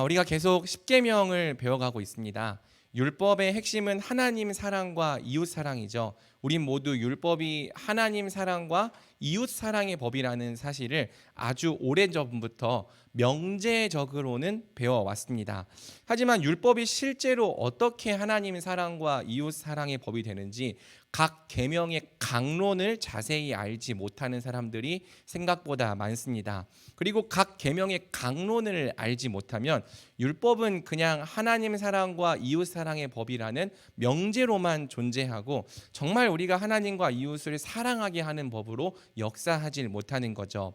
우리가 계속 십계명을 배워가고 있습니다. 율법의 핵심은 하나님 사랑과 이웃 사랑이죠. 우린 모두 율법이 하나님 사랑과 이웃 사랑의 법이라는 사실을 아주 오래전부터 명제적으로는 배워왔습니다. 하지만 율법이 실제로 어떻게 하나님 사랑과 이웃 사랑의 법이 되는지 각 계명의 강론을 자세히 알지 못하는 사람들이 생각보다 많습니다. 그리고 각 계명의 강론을 알지 못하면 율법은 그냥 하나님 사랑과 이웃 사랑의 법이라는 명제로만 존재하고 정말 우리가 하나님과 이웃을 사랑하게 하는 법으로 역사하지 못하는 거죠.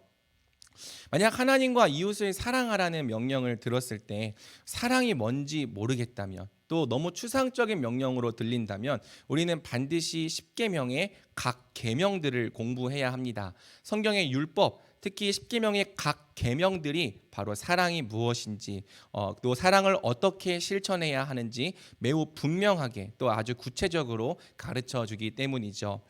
만약 하나님과 이웃을 사랑하라는 명령을 들었을 때 사랑이 뭔지 모르겠다면, 또 너무 추상적인 명령으로 들린다면 우리는 반드시 십계명의 각 계명들을 공부해야 합니다. 성경의 율법, 특히 십계명의 각 계명들이 바로 사랑이 무엇인지, 또 사랑을 어떻게 실천해야 하는지 매우 분명하게 또 아주 구체적으로 가르쳐 주기 때문이죠.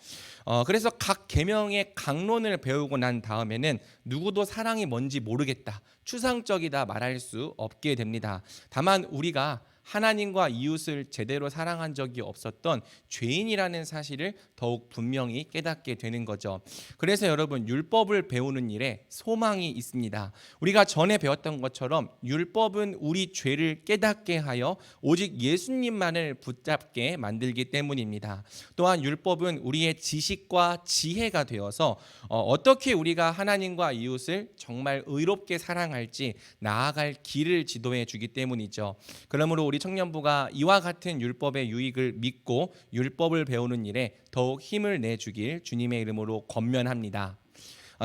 그래서 각 계명의 강론을 배우고 난 다음에는 누구도 사랑이 뭔지 모르겠다, 추상적이다 말할 수 없게 됩니다. 다만 우리가 하나님과 이웃을 제대로 사랑한 적이 없었던 죄인이라는 사실을 더욱 분명히 깨닫게 되는 거죠. 그래서 여러분, 율법을 배우는 일에 소망이 있습니다. 우리가 전에 배웠던 것처럼 율법은 우리 죄를 깨닫게 하여 오직 예수님만을 붙잡게 만들기 때문입니다. 또한 율법은 우리의 지식과 지혜가 되어서 어떻게 우리가 하나님과 이웃을 정말 의롭게 사랑할지 나아갈 길을 지도해 주기 때문이죠. 그러므로 우리 청년부가 이와 같은 율법의 유익을 믿고 율법을 배우는 일에 더욱 힘을 내주길 주님의 이름으로 권면합니다.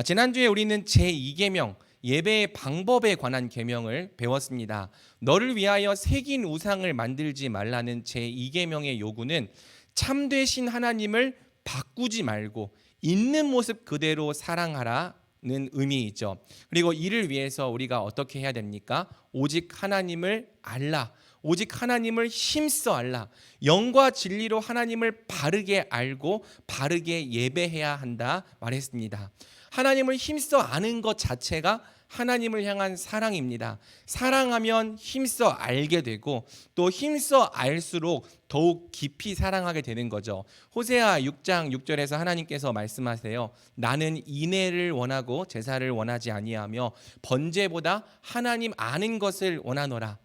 지난주에 우리는 제2계명 예배의 방법에 관한 계명을 배웠습니다. 너를 위하여 새긴 우상을 만들지 말라는 제2계명의 요구는 참되신 하나님을 바꾸지 말고 있는 모습 그대로 사랑하라는 의미이죠. 그리고 이를 위해서 우리가 어떻게 해야 됩니까? 오직 하나님을 알라, 오직 하나님을 힘써 알라, 영과 진리로 하나님을 바르게 알고 바르게 예배해야 한다 말했습니다. 하나님을 힘써 아는 것 자체가 하나님을 향한 사랑입니다. 사랑하면 힘써 알게 되고 또 힘써 알수록 더욱 깊이 사랑하게 되는 거죠. 호세아 6장 6절에서 하나님께서 말씀하세요. 나는 인애를 원하고 제사를 원하지 아니하며 번제보다 하나님 아는 것을 원하노라.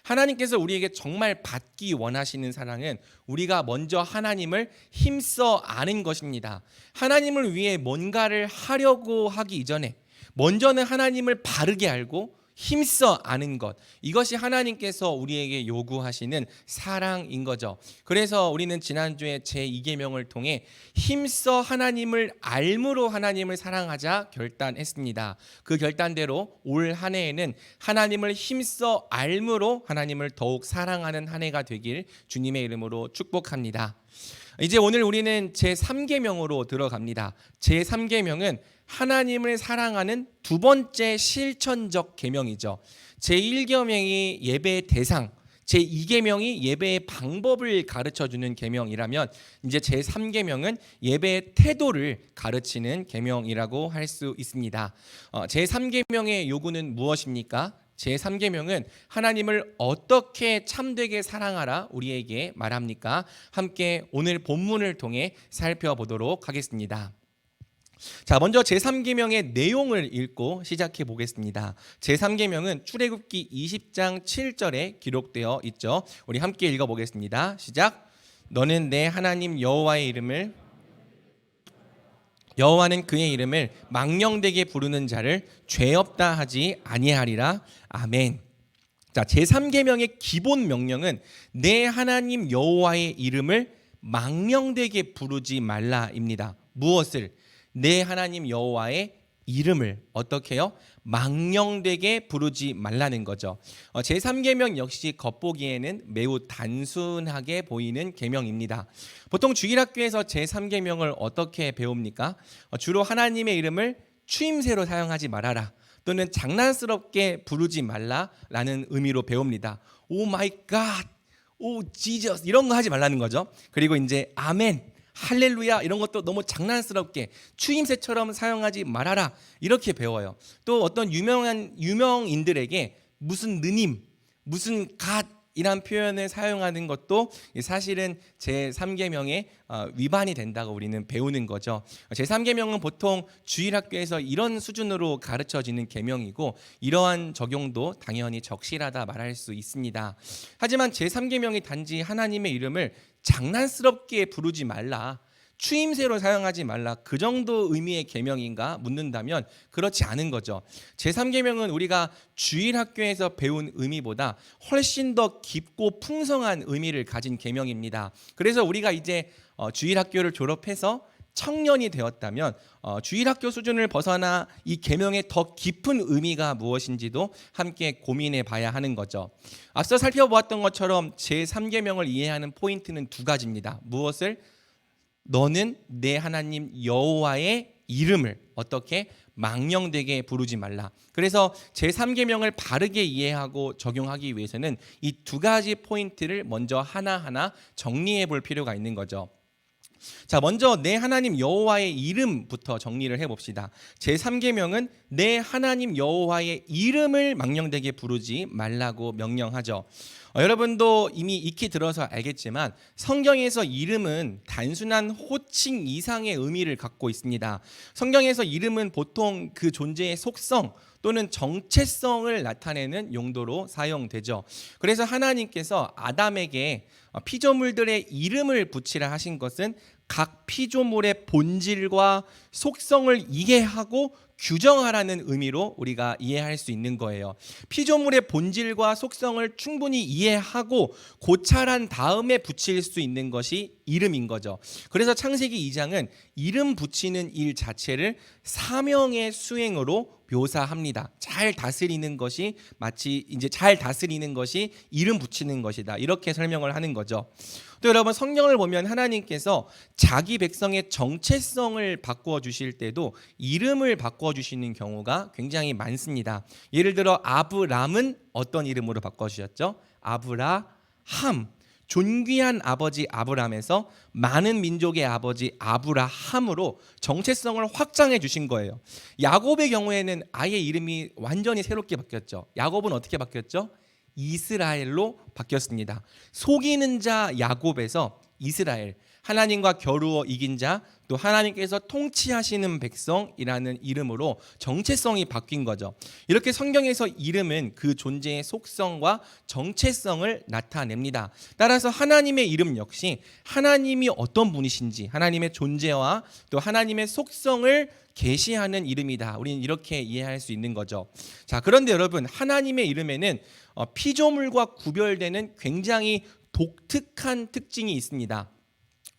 하나님께서 우리에게 정말 받기 원하시는 사랑은 우리가 먼저 하나님을 힘써 아는 것입니다. 하나님을 위해 뭔가를 하려고 하기 이전에 먼저는 하나님을 바르게 알고 힘써 아는 것, 이것이 하나님께서 우리에게 요구하시는 사랑인 거죠. 그래서 우리는 지난주에 제2계명을 통해 힘써 하나님을 알므로 하나님을 사랑하자 결단했습니다. 그 결단대로 올 한 해에는 하나님을 힘써 알므로 하나님을 더욱 사랑하는 한 해가 되길 주님의 이름으로 축복합니다. 이제 오늘 우리는 제3계명으로 들어갑니다. 제3계명은 하나님을 사랑하는 두 번째 실천적 계명이죠. 제1계명이 예배의 대상, 제2계명이 예배의 방법을 가르쳐주는 계명이라면 이제 제3계명은 예배의 태도를 가르치는 계명이라고 할 수 있습니다. 제3계명의 요구는 무엇입니까? 제3계명은 하나님을 어떻게 참되게 사랑하라 우리에게 말합니까? 함께 오늘 본문을 통해 살펴보도록 하겠습니다. 자, 먼저 제3계명의 내용을 읽고 시작해 보겠습니다. 제3계명은 출애굽기 20장 7절에 기록되어 있죠. 우리 함께 읽어 보겠습니다. 시작. 너는 내 하나님 여호와는 그의 이름을 망령되게 부르는 자를 죄 없다 하지 아니하리라. 아멘. 자, 제3계명의 기본 명령은 내 하나님 여호와의 이름을 망령되게 부르지 말라입니다. 무엇을? 내 하나님 여호와의 이름을 어떻게 해요? 망령되게 부르지 말라는 거죠. 제3계명 역시 겉보기에는 매우 단순하게 보이는 계명입니다. 보통 주일학교에서 제3계명을 어떻게 배웁니까? 주로 하나님의 이름을 추임새로 사용하지 말아라, 또는 장난스럽게 부르지 말라라는 의미로 배웁니다. 오 마이 갓, 오 지저스 이런 거 하지 말라는 거죠. 그리고 이제 아멘, 할렐루야 이런 것도 너무 장난스럽게 추임새처럼 사용하지 말아라 이렇게 배워요. 또 어떤 유명인들에게 무슨 느님, 무슨 갓 이란 표현을 사용하는 것도 사실은 제3계명의 위반이 된다고 우리는 배우는 거죠. 제3계명은 보통 주일학교에서 이런 수준으로 가르쳐지는 계명이고 이러한 적용도 당연히 적실하다 말할 수 있습니다. 하지만 제3계명이 단지 하나님의 이름을 장난스럽게 부르지 말라, 추임새로 사용하지 말라, 그 정도 의미의 계명인가 묻는다면 그렇지 않은 거죠. 제3계명은 우리가 주일학교에서 배운 의미보다 훨씬 더 깊고 풍성한 의미를 가진 계명입니다. 그래서 우리가 이제 주일학교를 졸업해서 청년이 되었다면 주일학교 수준을 벗어나 이 계명의 더 깊은 의미가 무엇인지도 함께 고민해 봐야 하는 거죠. 앞서 살펴보았던 것처럼 제3계명을 이해하는 포인트는 두 가지입니다. 무엇을? 너는 내 하나님 여호와의 이름을 어떻게 망령되게 부르지 말라. 그래서 제3계명을 바르게 이해하고 적용하기 위해서는 이 두 가지 포인트를 먼저 하나하나 정리해 볼 필요가 있는 거죠. 자, 먼저 내 하나님 여호와의 이름부터 정리를 해봅시다. 제3계명은 내 하나님 여호와의 이름을 망령되게 부르지 말라고 명령하죠. 여러분도 이미 익히 들어서 알겠지만 성경에서 이름은 단순한 호칭 이상의 의미를 갖고 있습니다. 성경에서 이름은 보통 그 존재의 속성 또는 정체성을 나타내는 용도로 사용되죠. 그래서 하나님께서 아담에게 피조물들의 이름을 붙이라 하신 것은 각 피조물의 본질과 속성을 이해하고 규정하라는 의미로 우리가 이해할 수 있는 거예요. 피조물의 본질과 속성을 충분히 이해하고 고찰한 다음에 붙일 수 있는 것이 이름인 거죠. 그래서 창세기 2장은 이름 붙이는 일 자체를 사명의 수행으로 묘사합니다. 잘 다스리는 것이 마치 이제 잘 다스리는 것이 이름 붙이는 것이다. 이렇게 설명을 하는 거죠. 또 여러분 성경을 보면 하나님께서 자기 백성의 정체성을 바꾸어 주실 때도 이름을 바꾸어 주시는 경우가 굉장히 많습니다. 예를 들어 아브람은 어떤 이름으로 바꿔 주셨죠? 아브라함. 존귀한 아버지 아브람에서 많은 민족의 아버지 아브라함으로 정체성을 확장해 주신 거예요. 야곱의 경우에는 아예 이름이 완전히 새롭게 바뀌었죠. 야곱은 어떻게 바뀌었죠? 이스라엘로 바뀌었습니다. 속이는 자 야곱에서 이스라엘, 하나님과 겨루어 이긴 자, 또 하나님께서 통치하시는 백성이라는 이름으로 정체성이 바뀐 거죠. 이렇게 성경에서 이름은 그 존재의 속성과 정체성을 나타냅니다. 따라서 하나님의 이름 역시 하나님이 어떤 분이신지, 하나님의 존재와 또 하나님의 속성을 계시하는 이름이다. 우리는 이렇게 이해할 수 있는 거죠. 자, 그런데 여러분, 하나님의 이름에는 피조물과 구별되는 굉장히 독특한 특징이 있습니다.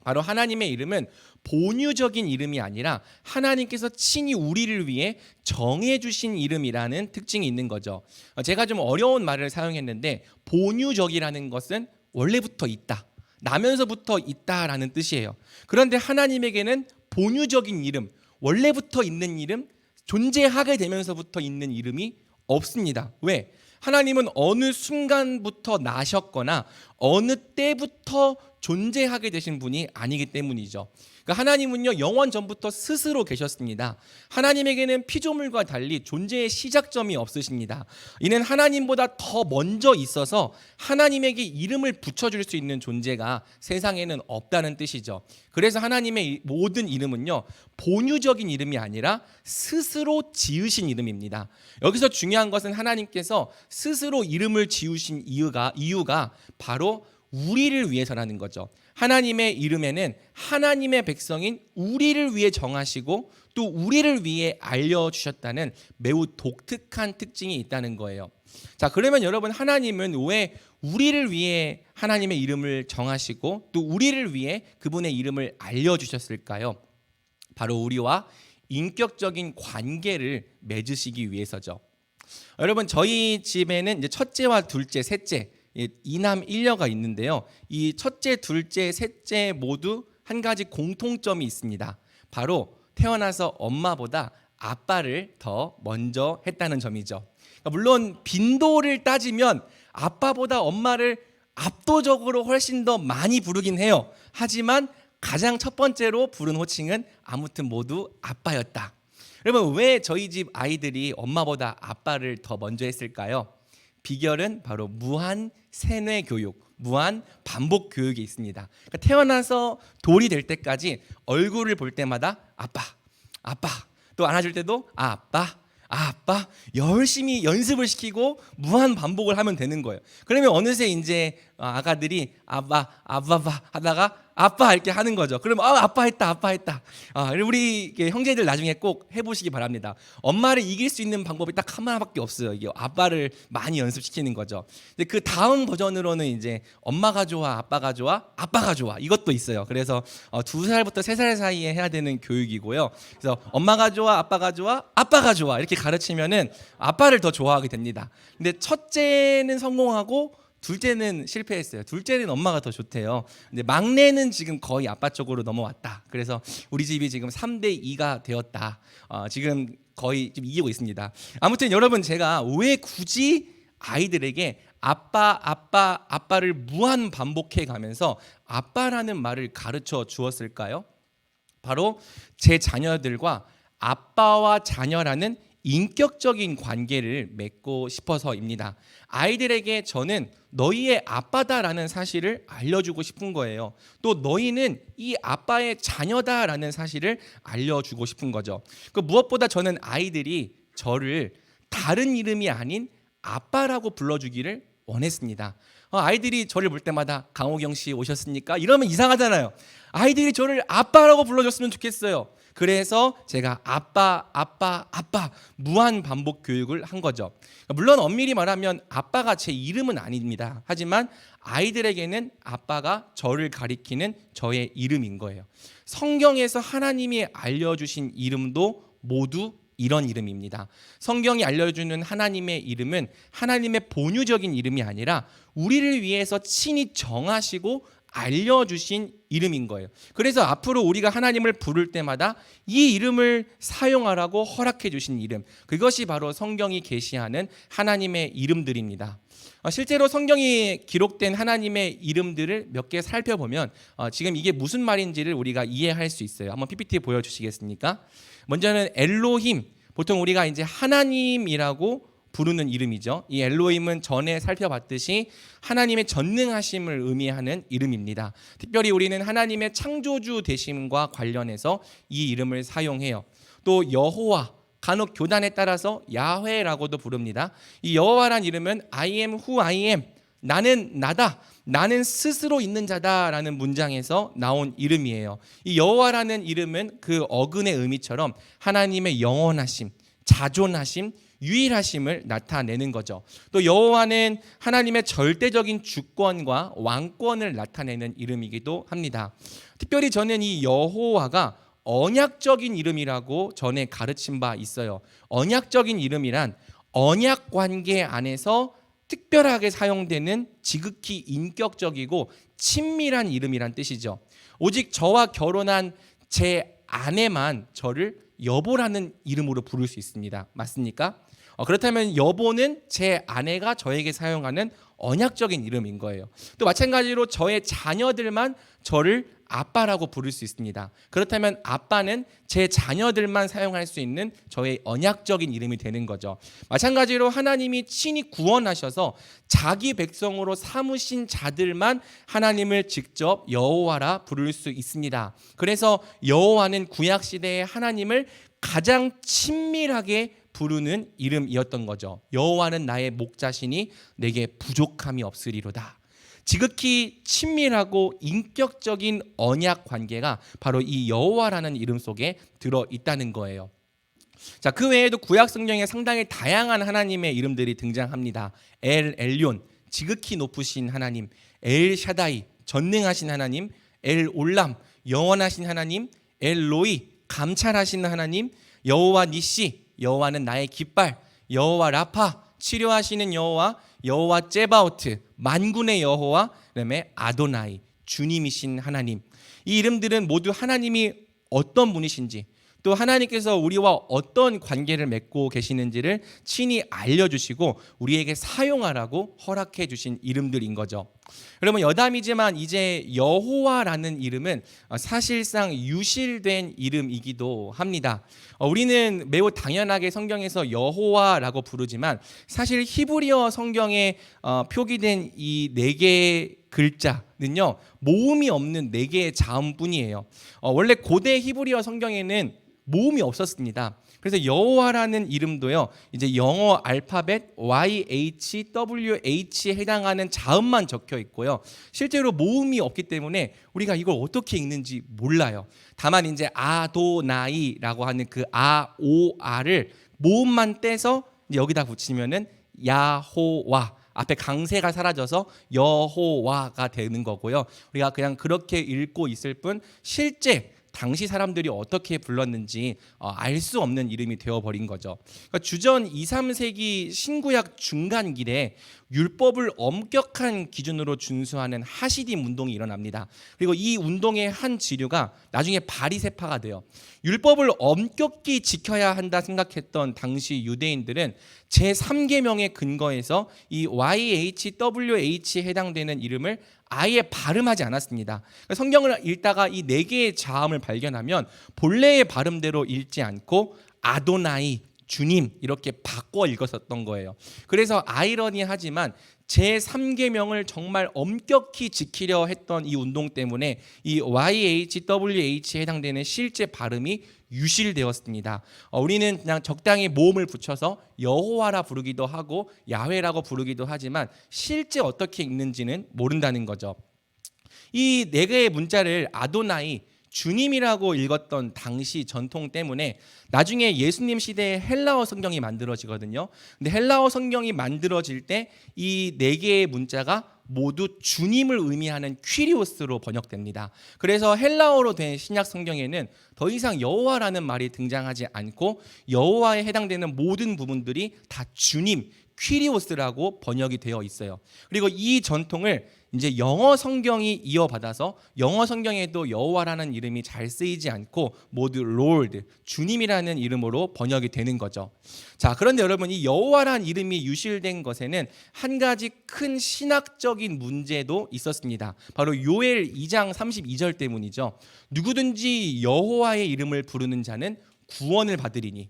바로 하나님의 이름은 본유적인 이름이 아니라 하나님께서 친히 우리를 위해 정해주신 이름이라는 특징이 있는 거죠. 제가 좀 어려운 말을 사용했는데 본유적이라는 것은 원래부터 있다, 나면서부터 있다라는 뜻이에요. 그런데 하나님에게는 본유적인 이름, 원래부터 있는 이름, 존재하게 되면서부터 있는 이름이 없습니다. 왜? 하나님은 어느 순간부터 나셨거나 어느 때부터 존재하게 되신 분이 아니기 때문이죠. 그러니까 하나님은요, 영원 전부터 스스로 계셨습니다. 하나님에게는 피조물과 달리 존재의 시작점이 없으십니다. 이는 하나님보다 더 먼저 있어서 하나님에게 이름을 붙여줄 수 있는 존재가 세상에는 없다는 뜻이죠. 그래서 하나님의 모든 이름은요, 본유적인 이름이 아니라 스스로 지으신 이름입니다. 여기서 중요한 것은 하나님께서 스스로 이름을 지으신 이유가 바로 우리를 위해서라는 거죠. 하나님의 이름에는 하나님의 백성인 우리를 위해 정하시고 또 우리를 위해 알려주셨다는 매우 독특한 특징이 있다는 거예요. 자, 그러면 여러분, 하나님은 왜 우리를 위해 하나님의 이름을 정하시고 또 우리를 위해 그분의 이름을 알려주셨을까요? 바로 우리와 인격적인 관계를 맺으시기 위해서죠. 여러분, 저희 집에는 이제 첫째와 둘째, 셋째, 이남 일녀가 있는데요. 이 첫째, 둘째, 셋째 모두 한 가지 공통점이 있습니다. 바로 태어나서 엄마보다 아빠를 더 먼저 했다는 점이죠. 물론 빈도를 따지면 아빠보다 엄마를 압도적으로 훨씬 더 많이 부르긴 해요. 하지만 가장 첫 번째로 부른 호칭은 아무튼 모두 아빠였다. 여러분, 왜 저희 집 아이들이 엄마보다 아빠를 더 먼저 했을까요? 비결은 바로 무한 세뇌 교육, 무한 반복 교육이 있습니다. 그러니까 태어나서 돌이 될 때까지 얼굴을 볼 때마다 아빠, 아빠, 또 안아줄 때도 아빠, 아빠, 열심히 연습을 시키고 무한 반복을 하면 되는 거예요. 그러면 어느새 이제 아가들이 아빠, 아빠바 하다가 아빠 이렇게 하는 거죠. 그러면 아빠 했다, 아빠 했다. 우리 형제들 나중에 꼭 해보시기 바랍니다. 엄마를 이길 수 있는 방법이 딱 하나밖에 없어요. 이게 아빠를 많이 연습시키는 거죠. 근데 그 다음 버전으로는 이제 엄마가 좋아, 아빠가 좋아, 아빠가 좋아 이것도 있어요. 그래서 2살부터 3살 사이에 해야 되는 교육이고요. 그래서 엄마가 좋아, 아빠가 좋아, 아빠가 좋아 이렇게 가르치면은 아빠를 더 좋아하게 됩니다. 근데 첫째는 성공하고 둘째는 실패했어요. 둘째는 엄마가 더 좋대요. 근데 막내는 지금 거의 아빠 쪽으로 넘어왔다. 그래서 우리 집이 지금 3대2가 되었다. 지금 거의 좀 이기고 있습니다. 아무튼 여러분, 제가 왜 굳이 아이들에게 아빠를 무한 반복해 가면서 아빠라는 말을 가르쳐 주었을까요? 바로 제 자녀들과 아빠와 자녀라는 인격적인 관계를 맺고 싶어서입니다. 아이들에게 저는 너희의 아빠다라는 사실을 알려주고 싶은 거예요. 또 너희는 이 아빠의 자녀다라는 사실을 알려주고 싶은 거죠. 무엇보다 저는 아이들이 저를 다른 이름이 아닌 아빠라고 불러주기를 원했습니다. 아이들이 저를 볼 때마다 강호경 씨 오셨습니까? 이러면 이상하잖아요. 아이들이 저를 아빠라고 불러줬으면 좋겠어요. 그래서 제가 아빠 무한 반복 교육을 한 거죠. 물론 엄밀히 말하면 아빠가 제 이름은 아닙니다. 하지만 아이들에게는 아빠가 저를 가리키는 저의 이름인 거예요. 성경에서 하나님이 알려주신 이름도 모두 이런 이름입니다. 성경이 알려주는 하나님의 이름은 하나님의 본유적인 이름이 아니라 우리를 위해서 친히 정하시고 알려주신 이름인 거예요. 그래서 앞으로 우리가 하나님을 부를 때마다 이 이름을 사용하라고 허락해 주신 이름, 그것이 바로 성경이 계시하는 하나님의 이름들입니다. 실제로 성경이 기록된 하나님의 이름들을 몇 개 살펴보면 지금 이게 무슨 말인지를 우리가 이해할 수 있어요. 한번 PPT 보여주시겠습니까? 먼저는 엘로힘, 보통 우리가 이제 하나님이라고 부르는 이름이죠. 이 엘로힘은 전에 살펴봤듯이 하나님의 전능하심을 의미하는 이름입니다. 특별히 우리는 하나님의 창조주 되심과 관련해서 이 이름을 사용해요. 또 여호와, 간혹 교단에 따라서 야훼라고도 부릅니다. 이 여호와란 이름은 I am who I am, 나는 나다, 나는 스스로 있는 자다라는 문장에서 나온 이름이에요. 이 여호와라는 이름은 그 어근의 의미처럼 하나님의 영원하심, 자존하심, 유일하심을 나타내는 거죠. 또 여호와는 하나님의 절대적인 주권과 왕권을 나타내는 이름이기도 합니다. 특별히 저는 이 여호와가 언약적인 이름이라고 전에 가르친 바 있어요. 언약적인 이름이란 언약 관계 안에서 특별하게 사용되는 지극히 인격적이고 친밀한 이름이란 뜻이죠. 오직 저와 결혼한 제 아내만 저를 여보라는 이름으로 부를 수 있습니다. 맞습니까? 그렇다면 여보는 제 아내가 저에게 사용하는 언약적인 이름인 거예요. 또 마찬가지로 저의 자녀들만 저를 아빠라고 부를 수 있습니다. 그렇다면 아빠는 제 자녀들만 사용할 수 있는 저의 언약적인 이름이 되는 거죠. 마찬가지로 하나님이 친히 구원하셔서 자기 백성으로 삼으신 자들만 하나님을 직접 여호와라 부를 수 있습니다. 그래서 여호와는 구약 시대의 하나님을 가장 친밀하게 부르는 이름이었던 거죠. 여호와는 나의 목자시니 내게 부족함이 없으리로다. 지극히 친밀하고 인격적인 언약 관계가 바로 이 여호와라는 이름 속에 들어 있다는 거예요. 자, 그 외에도 구약 성경에 상당히 다양한 하나님의 이름들이 등장합니다. 엘 엘yon, 지극히 높으신 하나님, 엘 샤다이, 전능하신 하나님, 엘 올람, 영원하신 하나님, 엘 로이, 감찰하신 하나님, 여호와 니시, 여호와는 나의 깃발, 여호와 라파, 치료하시는 여호와, 여호와 제바오트, 만군의 여호와, 그다음에 아도나이, 주님이신 하나님. 이 이름들은 모두 하나님이 어떤 분이신지, 또 하나님께서 우리와 어떤 관계를 맺고 계시는지를 친히 알려주시고 우리에게 사용하라고 허락해 주신 이름들인 거죠. 여러분, 여담이지만 이제 여호와라는 이름은 사실상 유실된 이름이기도 합니다. 우리는 매우 당연하게 성경에서 여호와라고 부르지만 사실 히브리어 성경에 표기된 이 네 개의 글자는요, 모음이 없는 네 개의 자음뿐이에요. 원래 고대 히브리어 성경에는 모음이 없었습니다. 그래서 여호와라는 이름도요, 이제 영어 알파벳 YHWH에 해당하는 자음만 적혀 있고요. 실제로 모음이 없기 때문에 우리가 이걸 어떻게 읽는지 몰라요. 다만 이제 아도나이라고 하는 그 아오아를 모음만 떼서 여기다 붙이면은 야호와, 앞에 강세가 사라져서 여호와가 되는 거고요. 우리가 그냥 그렇게 읽고 있을 뿐 실제 당시 사람들이 어떻게 불렀는지 알 수 없는 이름이 되어버린 거죠. 그러니까 주전 2, 3세기 신구약 중간길에 율법을 엄격한 기준으로 준수하는 하시딤 운동이 일어납니다. 그리고 이 운동의 한 지류가 나중에 바리새파가 돼요. 율법을 엄격히 지켜야 한다 생각했던 당시 유대인들은 제3계명의 근거에서 이 YHWH에 해당되는 이름을 아예 발음하지 않았습니다. 성경을 읽다가 이 네 개의 자음을 발견하면 본래의 발음대로 읽지 않고 아도나이, 주님 이렇게 바꿔 읽었었던 거예요. 그래서 아이러니하지만 제3계명을 정말 엄격히 지키려 했던 이 운동 때문에 이 YHWH에 해당되는 실제 발음이 유실되었습니다. 우리는 그냥 적당히 모음을 붙여서 여호와라 부르기도 하고 야훼라고 부르기도 하지만 실제 어떻게 읽는지는 모른다는 거죠. 이 네 개의 문자를 아도나이, 주님이라고 읽었던 당시 전통 때문에 나중에 예수님 시대에 헬라어 성경이 만들어지거든요. 근데 헬라어 성경이 만들어질 때 이 네 개의 문자가 모두 주님을 의미하는 퀴리오스로 번역됩니다. 그래서 헬라어로 된 신약 성경에는 더 이상 여호와라는 말이 등장하지 않고 여호와에 해당되는 모든 부분들이 다 주님, 퀴리오스라고 번역이 되어 있어요. 그리고 이 전통을 이제 영어 성경이 이어받아서 영어 성경에도 여호와라는 이름이 잘 쓰이지 않고 모두 롤드, 주님이라는 이름으로 번역이 되는 거죠. 자, 그런데 여러분, 이 여호와라는 이름이 유실된 것에는 한 가지 큰 신학적인 문제도 있었습니다. 바로 요엘 2장 32절 때문이죠. 누구든지 여호와의 이름을 부르는 자는 구원을 받으리니.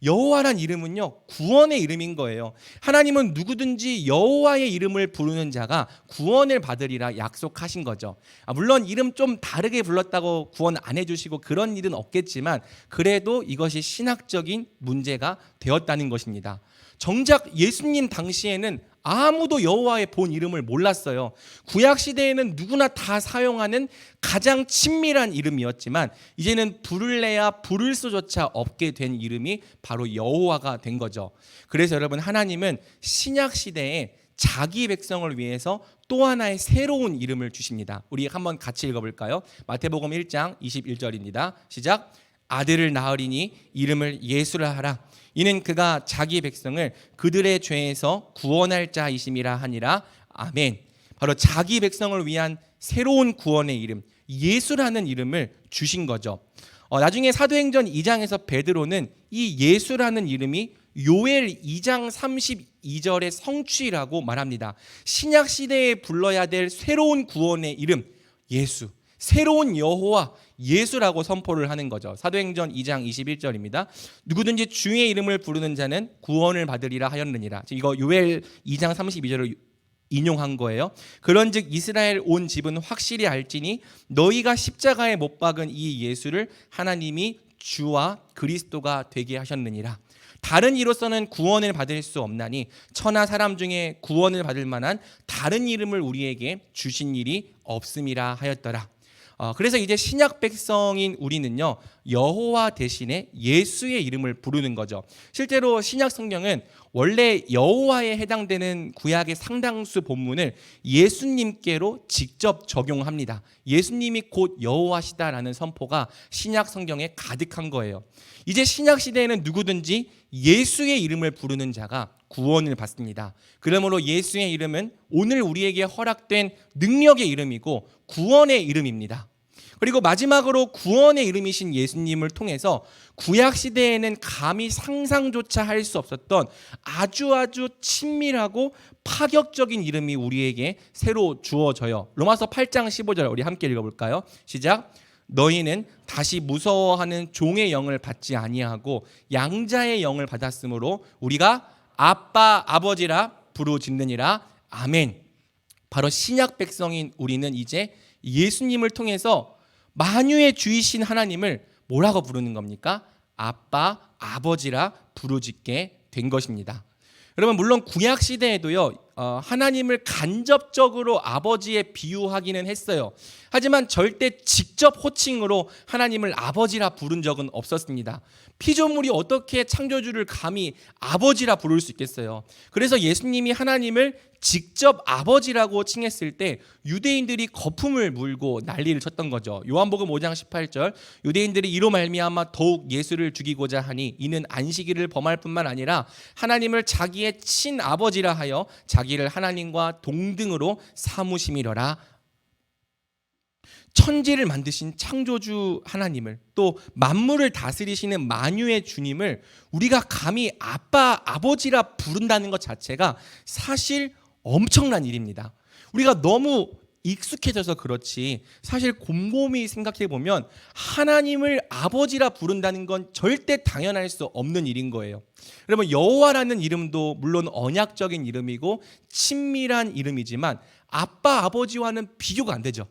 여호와란 이름은요, 구원의 이름인 거예요. 하나님은 누구든지 여호와의 이름을 부르는 자가 구원을 받으리라 약속하신 거죠. 물론 이름 좀 다르게 불렀다고 구원 안 해주시고 그런 일은 없겠지만 그래도 이것이 신학적인 문제가 되었다는 것입니다. 정작 예수님 당시에는 아무도 여호와의 본 이름을 몰랐어요. 구약 시대에는 누구나 다 사용하는 가장 친밀한 이름이었지만 이제는 부를래야 부를 수조차 없게 된 이름이 바로 여호와가 된 거죠. 그래서 여러분, 하나님은 신약 시대에 자기 백성을 위해서 또 하나의 새로운 이름을 주십니다. 우리 한번 같이 읽어볼까요? 마태복음 1장 21절입니다. 시작. 아들을 낳으리니 이름을 예수라 하라. 이는 그가 자기 백성을 그들의 죄에서 구원할 자이심이라 하니라. 아멘. 바로 자기 백성을 위한 새로운 구원의 이름, 예수라는 이름을 주신 거죠. 나중에 사도행전 2장에서 베드로는 이 예수라는 이름이 요엘 2장 32절의 성취라고 말합니다. 신약 시대에 불러야 될 새로운 구원의 이름, 예수, 새로운 여호와 예수라고 선포를 하는 거죠. 사도행전 2장 21절입니다. 누구든지 주의 이름을 부르는 자는 구원을 받으리라 하였느니라. 이거 요엘 2장 32절을 인용한 거예요. 그런즉 이스라엘 온 집은 확실히 알지니 너희가 십자가에 못 박은 이 예수를 하나님이 주와 그리스도가 되게 하셨느니라. 다른 이로서는 구원을 받을 수 없나니 천하 사람 중에 구원을 받을 만한 다른 이름을 우리에게 주신 일이 없음이라 하였더라. 그래서 이제 신약 백성인 우리는요, 여호와 대신에 예수의 이름을 부르는 거죠. 실제로 신약 성경은 원래 여호와에 해당되는 구약의 상당수 본문을 예수님께로 직접 적용합니다. 예수님이 곧 여호와시다라는 선포가 신약 성경에 가득한 거예요. 이제 신약 시대에는 누구든지 예수의 이름을 부르는 자가 구원을 받습니다. 그러므로 예수의 이름은 오늘 우리에게 허락된 능력의 이름이고 구원의 이름입니다. 그리고 마지막으로 구원의 이름이신 예수님을 통해서 구약 시대에는 감히 상상조차 할 수 없었던 아주 친밀하고 파격적인 이름이 우리에게 새로 주어져요. 로마서 8장 15절 우리 함께 읽어볼까요? 시작. 너희는 다시 무서워하는 종의 영을 받지 아니하고 양자의 영을 받았으므로 우리가 아빠 아버지라 부르짖느니라. 아멘. 바로 신약 백성인 우리는 이제 예수님을 통해서 만유의 주이신 하나님을 뭐라고 부르는 겁니까? 아빠 아버지라 부르짖게 된 것입니다. 여러분, 물론 구약 시대에도요 하나님을 간접적으로 아버지에 비유하기는 했어요. 하지만 절대 직접 호칭으로 하나님을 아버지라 부른 적은 없었습니다. 피조물이 어떻게 창조주를 감히 아버지라 부를 수 있겠어요? 그래서 예수님이 하나님을 직접 아버지라고 칭했을 때 유대인들이 거품을 물고 난리를 쳤던 거죠. 요한복음 5장 18절 유대인들이 이로 말미암아 더욱 예수를 죽이고자 하니 이는 안식일을 범할 뿐만 아니라 하나님을 자기의 친아버지라 하여 자기를 하나님과 동등으로 삼으심이로라. 천지를 만드신 창조주 하나님을, 또 만물을 다스리시는 만유의 주님을 우리가 감히 아빠 아버지라 부른다는 것 자체가 사실 엄청난 일입니다. 우리가 너무 익숙해져서 그렇지 사실 곰곰이 생각해 보면 하나님을 아버지라 부른다는 건 절대 당연할 수 없는 일인 거예요. 여러분, 여호와라는 이름도 물론 언약적인 이름이고 친밀한 이름이지만 아빠 아버지와는 비교가 안 되죠.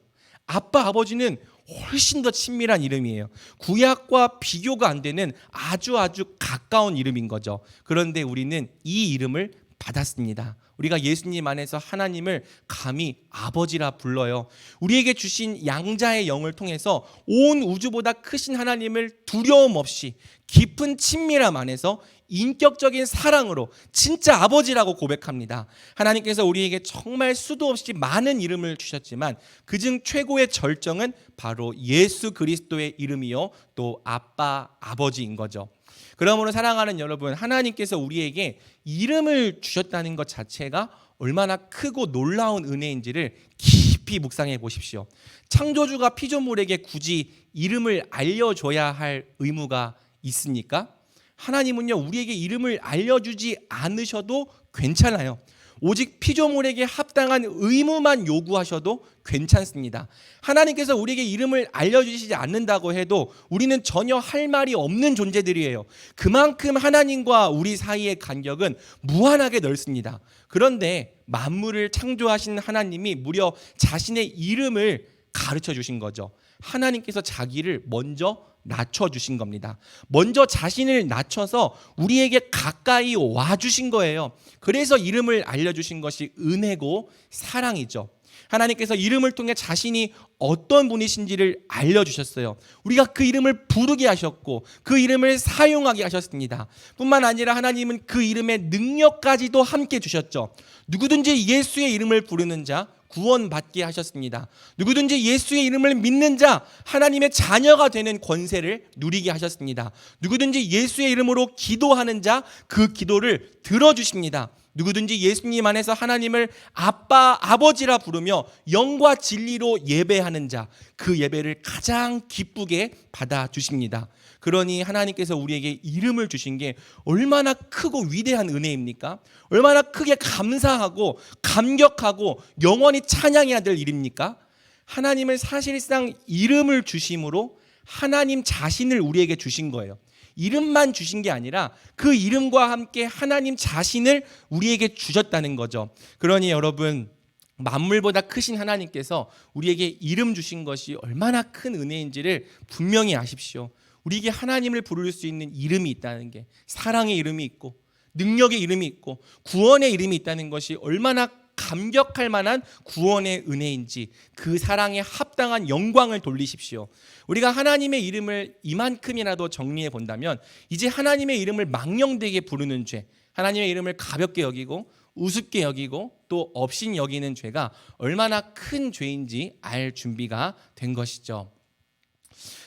아빠 아버지는 훨씬 더 친밀한 이름이에요. 구약과 비교가 안 되는 아주 가까운 이름인 거죠. 그런데 우리는 이 이름을 받았습니다. 우리가 예수님 안에서 하나님을 감히 아버지라 불러요. 우리에게 주신 양자의 영을 통해서 온 우주보다 크신 하나님을 두려움 없이 깊은 친밀함 안에서 인격적인 사랑으로 진짜 아버지라고 고백합니다. 하나님께서 우리에게 정말 수도 없이 많은 이름을 주셨지만 그중 최고의 절정은 바로 예수 그리스도의 이름이요 또 아빠 아버지인 거죠. 그러므로 사랑하는 여러분, 하나님께서 우리에게 이름을 주셨다는 것 자체가 얼마나 크고 놀라운 은혜인지를 깊이 묵상해 보십시오. 창조주가 피조물에게 굳이 이름을 알려줘야 할 의무가 있습니까? 하나님은요 우리에게 이름을 알려주지 않으셔도 괜찮아요. 오직 피조물에게 합당한 의무만 요구하셔도 괜찮습니다. 하나님께서 우리에게 이름을 알려주시지 않는다고 해도 우리는 전혀 할 말이 없는 존재들이에요. 그만큼 하나님과 우리 사이의 간격은 무한하게 넓습니다. 그런데 만물을 창조하신 하나님이 무려 자신의 이름을 가르쳐 주신 거죠. 하나님께서 자기를 먼저 낮춰주신 겁니다. 먼저 자신을 낮춰서 우리에게 가까이 와주신 거예요. 그래서 이름을 알려주신 것이 은혜고 사랑이죠. 하나님께서 이름을 통해 자신이 어떤 분이신지를 알려주셨어요. 우리가 그 이름을 부르게 하셨고 그 이름을 사용하게 하셨습니다. 뿐만 아니라 하나님은 그 이름의 능력까지도 함께 주셨죠. 누구든지 예수의 이름을 부르는 자 구원받게 하셨습니다. 누구든지 예수의 이름을 믿는 자 하나님의 자녀가 되는 권세를 누리게 하셨습니다. 누구든지 예수의 이름으로 기도하는 자 그 기도를 들어주십니다. 누구든지 예수님 안에서 하나님을 아빠 아버지라 부르며 영과 진리로 예배하는 자 그 예배를 가장 기쁘게 받아주십니다. 그러니 하나님께서 우리에게 이름을 주신 게 얼마나 크고 위대한 은혜입니까? 얼마나 크게 감사하고 감격하고 영원히 찬양해야 될 일입니까? 하나님은 사실상 이름을 주심으로 하나님 자신을 우리에게 주신 거예요. 이름만 주신 게 아니라 그 이름과 함께 하나님 자신을 우리에게 주셨다는 거죠. 그러니 여러분, 만물보다 크신 하나님께서 우리에게 이름 주신 것이 얼마나 큰 은혜인지를 분명히 아십시오. 우리에게 하나님을 부를 수 있는 이름이 있다는 게, 사랑의 이름이 있고 능력의 이름이 있고 구원의 이름이 있다는 것이 얼마나 감격할 만한 구원의 은혜인지 그 사랑에 합당한 영광을 돌리십시오. 우리가 하나님의 이름을 이만큼이라도 정리해 본다면 이제 하나님의 이름을 망령되게 부르는 죄, 하나님의 이름을 가볍게 여기고 우습게 여기고 또 업신 여기는 죄가 얼마나 큰 죄인지 알 준비가 된 것이죠.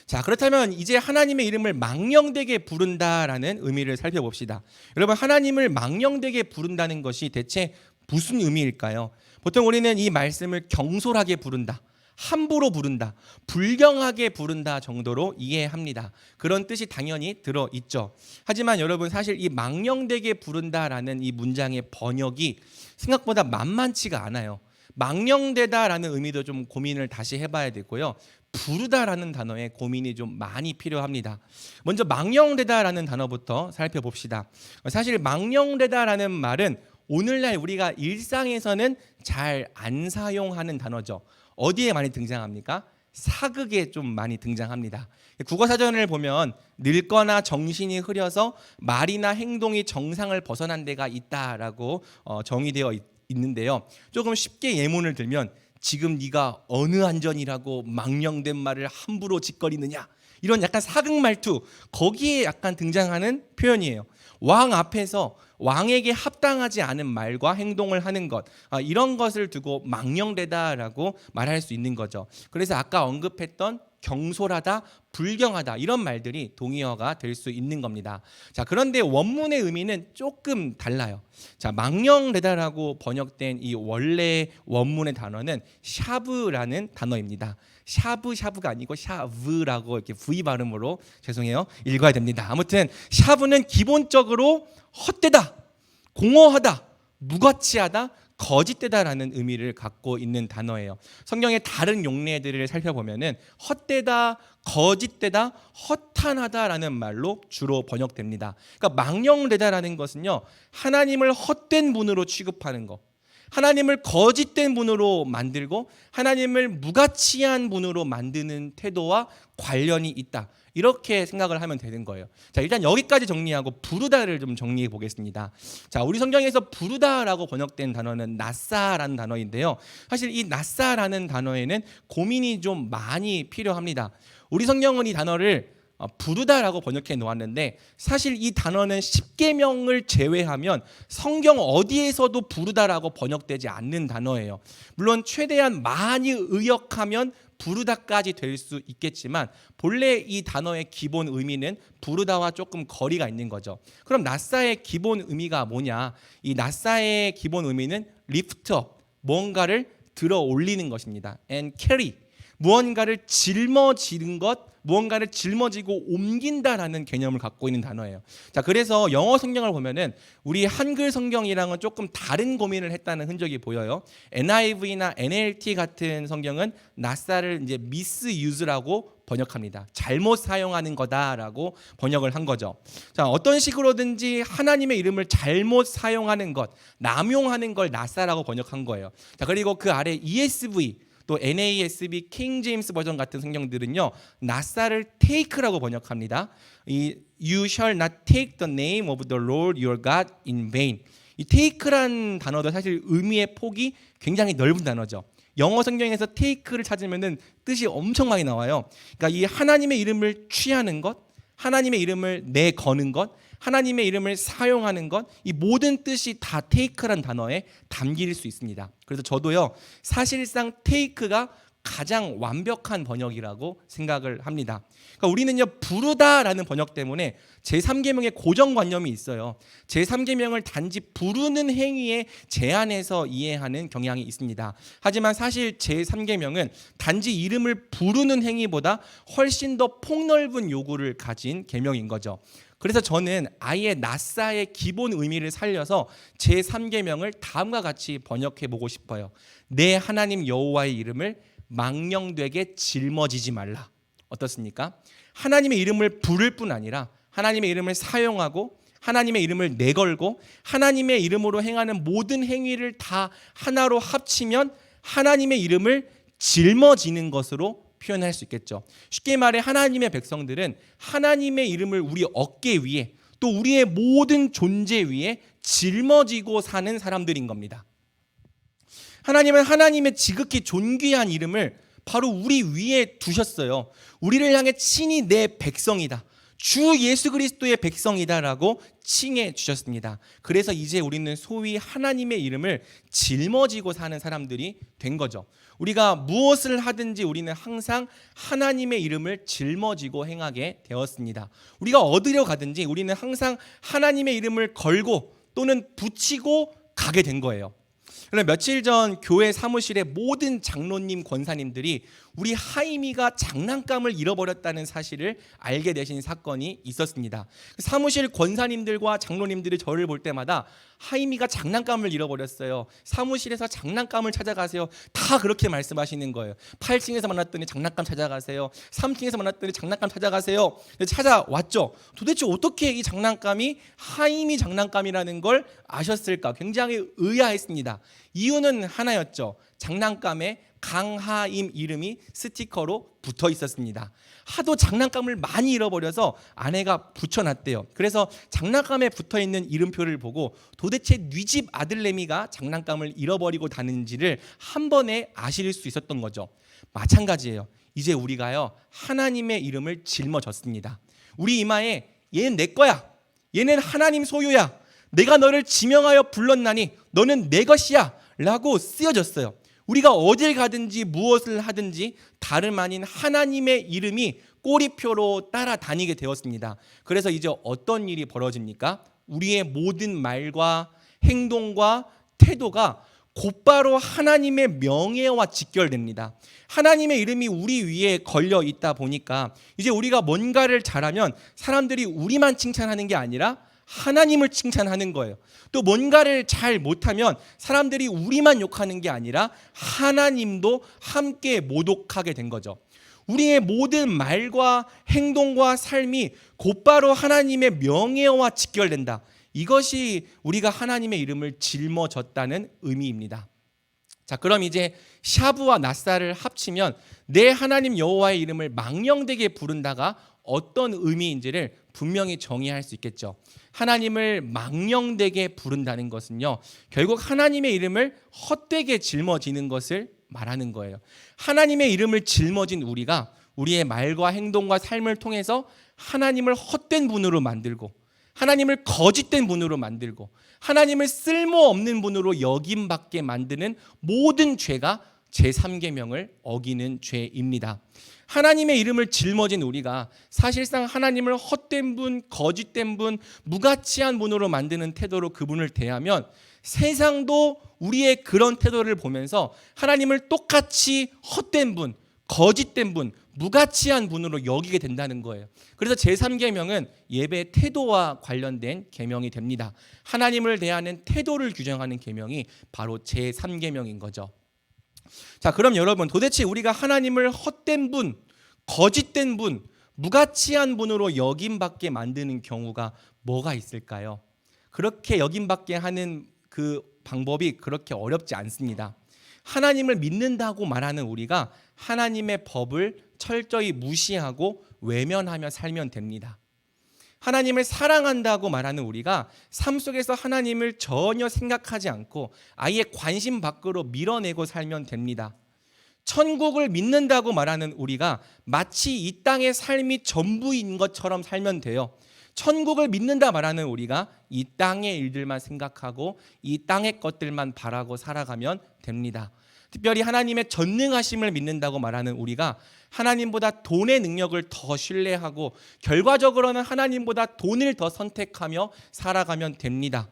자, 그렇다면 이제 하나님의 이름을 망령되게 부른다라는 의미를 살펴봅시다. 여러분, 하나님을 망령되게 부른다는 것이 대체 무슨 의미일까요? 보통 우리는 이 말씀을 경솔하게 부른다, 함부로 부른다, 불경하게 부른다 정도로 이해합니다. 그런 뜻이 당연히 들어있죠. 하지만 여러분, 사실 이 망령되게 부른다라는 이 문장의 번역이 생각보다 만만치가 않아요. 망령되다라는 의미도 좀 고민을 다시 해봐야 되고요. 부르다라는 단어에 고민이 좀 많이 필요합니다. 먼저 망령되다라는 단어부터 살펴봅시다. 사실 망령되다라는 말은 오늘날 우리가 일상에서는 잘 안 사용하는 단어죠. 어디에 많이 등장합니까? 사극에 좀 많이 등장합니다. 국어사전을 보면 늙거나 정신이 흐려서 말이나 행동이 정상을 벗어난 데가 있다라고 정의되어 있는데요. 조금 쉽게 예문을 들면 지금 네가 어느 안전이라고 망령된 말을 함부로 짓거리느냐, 이런 약간 사극 말투, 거기에 약간 등장하는 표현이에요. 왕 앞에서 왕에게 합당하지 않은 말과 행동을 하는 것, 이런 것을 두고 망령되다라고 말할 수 있는 거죠. 그래서 아까 언급했던 경솔하다, 불경하다, 이런 말들이 동의어가 될 수 있는 겁니다. 자, 그런데 원문의 의미는 조금 달라요. 자, 망령되다라고 번역된 이 원래 원문의 단어는 샤브라는 단어입니다. 샤브샤브가 아니고 샤브라고 이렇게 V 발음으로, 죄송해요, 읽어야 됩니다. 아무튼 샤브는 기본적으로 헛되다, 공허하다, 무가치하다, 거짓되다라는 의미를 갖고 있는 단어예요. 성경의 다른 용례들을 살펴보면은 헛되다, 거짓되다, 허탄하다라는 말로 주로 번역됩니다. 그러니까 망령되다라는 것은요, 하나님을 헛된 분으로 취급하는 것, 하나님을 거짓된 분으로 만들고 하나님을 무가치한 분으로 만드는 태도와 관련이 있다, 이렇게 생각을 하면 되는 거예요. 자, 일단 여기까지 정리하고 부르다를 좀 정리해 보겠습니다. 자, 우리 성경에서 부르다라고 번역된 단어는 나사라는 단어인데요. 사실 이 나사라는 단어에는 고민이 좀 많이 필요합니다. 우리 성경은 이 단어를 부르다라고 번역해 놓았는데, 사실 이 단어는 십계명을 제외하면 성경 어디에서도 부르다라고 번역되지 않는 단어예요. 물론 최대한 많이 의역하면 부르다까지 될 수 있겠지만 본래 이 단어의 기본 의미는 부르다와 조금 거리가 있는 거죠. 그럼 나사의 기본 의미가 뭐냐? 이 나사의 기본 의미는 lift up, 뭔가를 들어 올리는 것입니다. and carry, 무언가를 짊어지는 것, 무언가를 짊어지고 옮긴다라는 개념을 갖고 있는 단어예요. 자, 그래서 영어 성경을 보면은 우리 한글 성경이랑은 조금 다른 고민을 했다는 흔적이 보여요. NIV나 NLT 같은 성경은 나사를 이제 misuse라고 번역합니다. 잘못 사용하는 거다라고 번역을 한 거죠. 자, 어떤 식으로든지 하나님의 이름을 잘못 사용하는 것, 남용하는 걸 나사라고 번역한 거예요. 자, 그리고 그 아래 ESV, 또 NASB, 킹 제임스 버전 같은 성경들은요, 나사를 take라고 번역합니다. 이 You shall not take the name of the Lord your God in vain. 이 take란 단어도 사실 의미의 폭이 굉장히 넓은 단어죠. 영어 성경에서 take를 찾으면은 뜻이 엄청 많이 나와요. 그러니까 이 하나님의 이름을 취하는 것, 하나님의 이름을 내거는 것, 하나님의 이름을 사용하는 것, 이 모든 뜻이 다 take란 단어에 담길 수 있습니다. 그래서 저도요, 사실상 take가 가장 완벽한 번역이라고 생각을 합니다. 그러니까 우리는요, 부르다라는 번역 때문에 제3계명의 고정관념이 있어요. 제3계명을 단지 부르는 행위에 제한해서 이해하는 경향이 있습니다. 하지만 사실 제3계명은 단지 이름을 부르는 행위보다 훨씬 더 폭넓은 요구를 가진 계명인 거죠. 그래서 저는 아예 나사의 기본 의미를 살려서 제3계명을 다음과 같이 번역해 보고 싶어요. 내 하나님 여호와의 이름을 망령되게 짊어지지 말라. 어떻습니까? 하나님의 이름을 부를 뿐 아니라 하나님의 이름을 사용하고 하나님의 이름을 내걸고 하나님의 이름으로 행하는 모든 행위를 다 하나로 합치면 하나님의 이름을 짊어지는 것으로 표현할 수 있겠죠. 쉽게 말해 하나님의 백성들은 하나님의 이름을 우리 어깨 위에, 또 우리의 모든 존재 위에 짊어지고 사는 사람들인 겁니다. 하나님은 하나님의 지극히 존귀한 이름을 바로 우리 위에 두셨어요. 우리를 향해 친히 내 백성이다, 주 예수 그리스도의 백성이다라고 칭해 주셨습니다. 그래서 이제 우리는 소위 하나님의 이름을 짊어지고 사는 사람들이 된 거죠. 우리가 무엇을 하든지 우리는 항상 하나님의 이름을 짊어지고 행하게 되었습니다. 우리가 어디로 가든지 우리는 항상 하나님의 이름을 걸고 또는 붙이고 가게 된 거예요. 그런데 며칠 전 교회 사무실의 모든 장로님, 권사님들이 우리 하임이가 장난감을 잃어버렸다는 사실을 알게 되신 사건이 있었습니다. 사무실 권사님들과 장로님들이 저를 볼 때마다 하임이가 장난감을 잃어버렸어요. 사무실에서 장난감을 찾아가세요. 다 그렇게 말씀하시는 거예요. 8층에서 만났더니 장난감 찾아가세요. 3층에서 만났더니 장난감 찾아가세요. 찾아왔죠. 도대체 어떻게 이 장난감이 하임이 장난감이라는 걸 아셨을까? 굉장히 의아했습니다. 이유는 하나였죠. 장난감에 강하임 이름이 스티커로 붙어 있었습니다. 하도 장난감을 많이 잃어버려서 아내가 붙여놨대요. 그래서 장난감에 붙어 있는 이름표를 보고 도대체 네 집 아들내미가 장난감을 잃어버리고 다는지를 한 번에 아실 수 있었던 거죠. 마찬가지예요. 이제 우리가요, 하나님의 이름을 짊어졌습니다. 우리 이마에 얘는 내 거야, 얘는 하나님 소유야, 내가 너를 지명하여 불렀나니 너는 내 것이야 라고 쓰여졌어요. 우리가 어딜 가든지 무엇을 하든지 다름 아닌 하나님의 이름이 꼬리표로 따라다니게 되었습니다. 그래서 이제 어떤 일이 벌어집니까? 우리의 모든 말과 행동과 태도가 곧바로 하나님의 명예와 직결됩니다. 하나님의 이름이 우리 위에 걸려 있다 보니까 이제 우리가 뭔가를 잘하면 사람들이 우리만 칭찬하는 게 아니라 하나님을 칭찬하는 거예요. 또 뭔가를 잘 못하면 사람들이 우리만 욕하는 게 아니라 하나님도 함께 모독하게 된 거죠. 우리의 모든 말과 행동과 삶이 곧바로 하나님의 명예와 직결된다. 이것이 우리가 하나님의 이름을 짊어졌다는 의미입니다. 자, 그럼 이제 샤브와 낫사를 합치면 내 하나님 여호와의 이름을 망령되게 부른다가 어떤 의미인지를 분명히 정의할 수 있겠죠. 하나님을 망령되게 부른다는 것은요, 결국 하나님의 이름을 헛되게 짊어지는 것을 말하는 거예요. 하나님의 이름을 짊어진 우리가 우리의 말과 행동과 삶을 통해서 하나님을 헛된 분으로 만들고 하나님을 거짓된 분으로 만들고 하나님을 쓸모없는 분으로 여김받게 만드는 모든 죄가 제3계명을 어기는 죄입니다. 하나님의 이름을 짊어진 우리가 사실상 하나님을 헛된 분, 거짓된 분, 무가치한 분으로 만드는 태도로 그분을 대하면 세상도 우리의 그런 태도를 보면서 하나님을 똑같이 헛된 분, 거짓된 분, 무가치한 분으로 여기게 된다는 거예요. 그래서 제3계명은 예배 태도와 관련된 계명이 됩니다. 하나님을 대하는 태도를 규정하는 계명이 바로 제3계명인 거죠. 자, 그럼 여러분, 도대체 우리가 하나님을 헛된 분, 거짓된 분, 무가치한 분으로 여김받게 만드는 경우가 뭐가 있을까요? 그렇게 여김받게 하는 그 방법이 그렇게 어렵지 않습니다. 하나님을 믿는다고 말하는 우리가 하나님의 법을 철저히 무시하고 외면하며 살면 됩니다. 하나님을 사랑한다고 말하는 우리가 삶 속에서 하나님을 전혀 생각하지 않고 아예 관심 밖으로 밀어내고 살면 됩니다. 천국을 믿는다고 말하는 우리가 마치 이 땅의 삶이 전부인 것처럼 살면 돼요. 천국을 믿는다 말하는 우리가 이 땅의 일들만 생각하고 이 땅의 것들만 바라고 살아가면 됩니다. 특별히 하나님의 전능하심을 믿는다고 말하는 우리가 하나님보다 돈의 능력을 더 신뢰하고 결과적으로는 하나님보다 돈을 더 선택하며 살아가면 됩니다.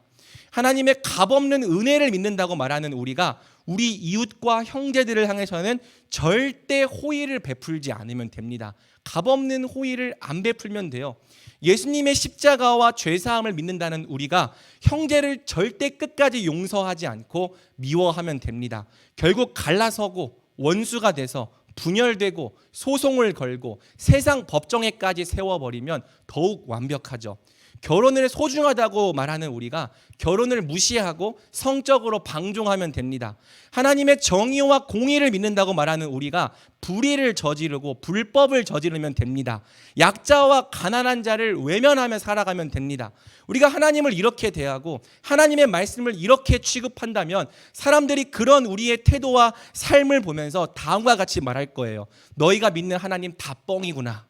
하나님의 값없는 은혜를 믿는다고 말하는 우리가 우리 이웃과 형제들을 향해서는 절대 호의를 베풀지 않으면 됩니다. 값없는 호의를 안 베풀면 돼요. 예수님의 십자가와 죄사함을 믿는다는 우리가 형제를 절대 끝까지 용서하지 않고 미워하면 됩니다. 결국 갈라서고 원수가 돼서 분열되고 소송을 걸고 세상 법정에까지 세워버리면 더욱 완벽하죠. 결혼을 소중하다고 말하는 우리가 결혼을 무시하고 성적으로 방종하면 됩니다. 하나님의 정의와 공의를 믿는다고 말하는 우리가 불의를 저지르고 불법을 저지르면 됩니다. 약자와 가난한 자를 외면하며 살아가면 됩니다. 우리가 하나님을 이렇게 대하고 하나님의 말씀을 이렇게 취급한다면 사람들이 그런 우리의 태도와 삶을 보면서 다음과 같이 말할 거예요. 너희가 믿는 하나님 다 뻥이구나.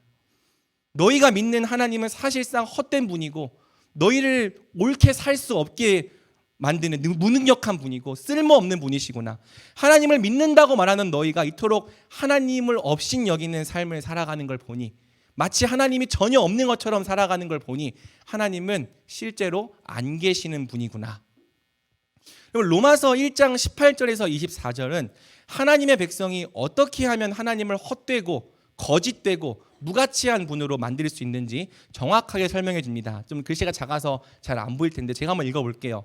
너희가 믿는 하나님은 사실상 헛된 분이고 너희를 옳게 살 수 없게 만드는 무능력한 분이고 쓸모없는 분이시구나. 하나님을 믿는다고 말하는 너희가 이토록 하나님을 업신 여기는 삶을 살아가는 걸 보니 마치 하나님이 전혀 없는 것처럼 살아가는 걸 보니 하나님은 실제로 안 계시는 분이구나. 로마서 1장 18절에서 24절은 하나님의 백성이 어떻게 하면 하나님을 헛되고 거짓되고 무가치한 분으로 만들 수 있는지 정확하게 설명해 줍니다. 좀 글씨가 작아서 잘 안 보일 텐데 제가 한번 읽어볼게요.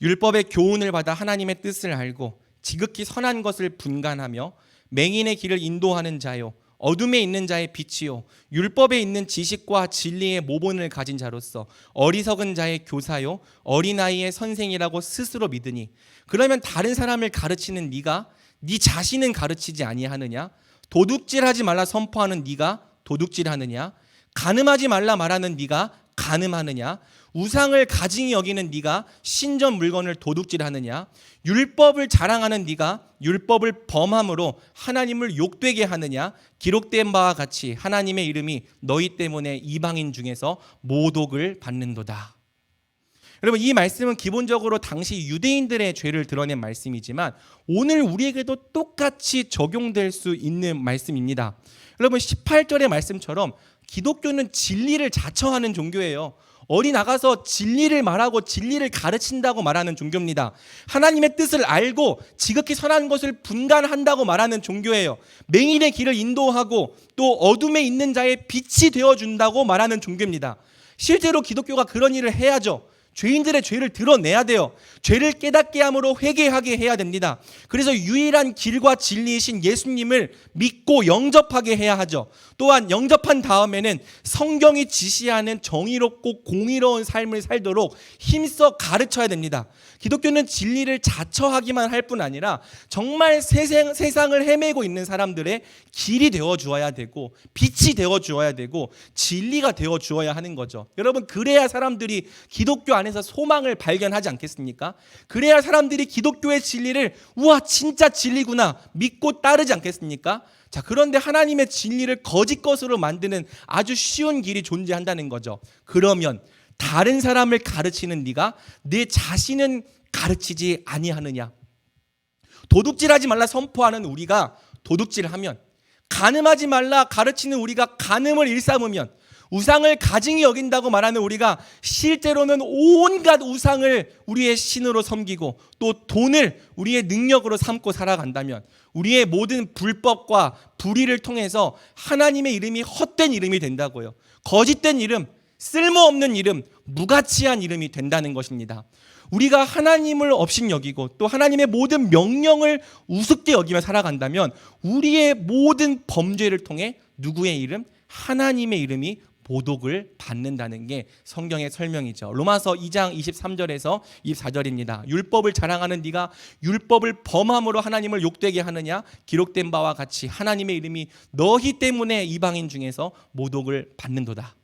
율법의 교훈을 받아 하나님의 뜻을 알고 지극히 선한 것을 분간하며 맹인의 길을 인도하는 자요 어둠에 있는 자의 빛이요 율법에 있는 지식과 진리의 모본을 가진 자로서 어리석은 자의 교사요 어린아이의 선생이라고 스스로 믿으니 그러면 다른 사람을 가르치는 네가 네 자신은 가르치지 아니하느냐? 도둑질하지 말라 선포하는 네가 도둑질하느냐? 간음하지 말라 말하는 네가 간음하느냐? 우상을 가증히 여기는 네가 신전 물건을 도둑질하느냐? 율법을 자랑하는 네가 율법을 범함으로 하나님을 욕되게 하느냐? 기록된 바와 같이 하나님의 이름이 너희 때문에 이방인 중에서 모독을 받는도다. 여러분, 이 말씀은 기본적으로 당시 유대인들의 죄를 드러낸 말씀이지만 오늘 우리에게도 똑같이 적용될 수 있는 말씀입니다. 여러분, 18절의 말씀처럼 기독교는 진리를 자처하는 종교예요. 어디나가서 진리를 말하고 진리를 가르친다고 말하는 종교입니다. 하나님의 뜻을 알고 지극히 선한 것을 분간한다고 말하는 종교예요. 맹인의 길을 인도하고 또 어둠에 있는 자의 빛이 되어준다고 말하는 종교입니다. 실제로 기독교가 그런 일을 해야죠. 죄인들의 죄를 드러내야 돼요. 죄를 깨닫게 함으로 회개하게 해야 됩니다. 그래서 유일한 길과 진리이신 예수님을 믿고 영접하게 해야 하죠. 또한 영접한 다음에는 성경이 지시하는 정의롭고 공의로운 삶을 살도록 힘써 가르쳐야 됩니다. 기독교는 진리를 자처하기만 할 뿐 아니라 정말 세상을 헤매고 있는 사람들의 길이 되어 주어야 되고 빛이 되어 주어야 되고 진리가 되어 주어야 하는 거죠. 여러분, 그래야 사람들이 기독교 안에서 소망을 발견하지 않겠습니까? 그래야 사람들이 기독교의 진리를 우와 진짜 진리구나 믿고 따르지 않겠습니까? 자, 그런데 하나님의 진리를 거짓 것으로 만드는 아주 쉬운 길이 존재한다는 거죠. 그러면 다른 사람을 가르치는 네가 내 자신은 가르치지 아니하느냐? 도둑질하지 말라 선포하는 우리가 도둑질하면, 간음하지 말라 가르치는 우리가 간음을 일삼으면, 우상을 가증히 여긴다고 말하는 우리가 실제로는 온갖 우상을 우리의 신으로 섬기고 또 돈을 우리의 능력으로 삼고 살아간다면 우리의 모든 불법과 불의를 통해서 하나님의 이름이 헛된 이름이 된다고요. 거짓된 이름, 쓸모없는 이름, 무가치한 이름이 된다는 것입니다. 우리가 하나님을 업신여기고 또 하나님의 모든 명령을 우습게 여기며 살아간다면 우리의 모든 범죄를 통해 누구의 이름? 하나님의 이름이 모독을 받는다는 게 성경의 설명이죠. 로마서 2장 23절에서 24절입니다. 율법을 자랑하는 네가 율법을 범함으로 하나님을 욕되게 하느냐? 기록된 바와 같이 하나님의 이름이 너희 때문에 이방인 중에서 모독을 받는도다.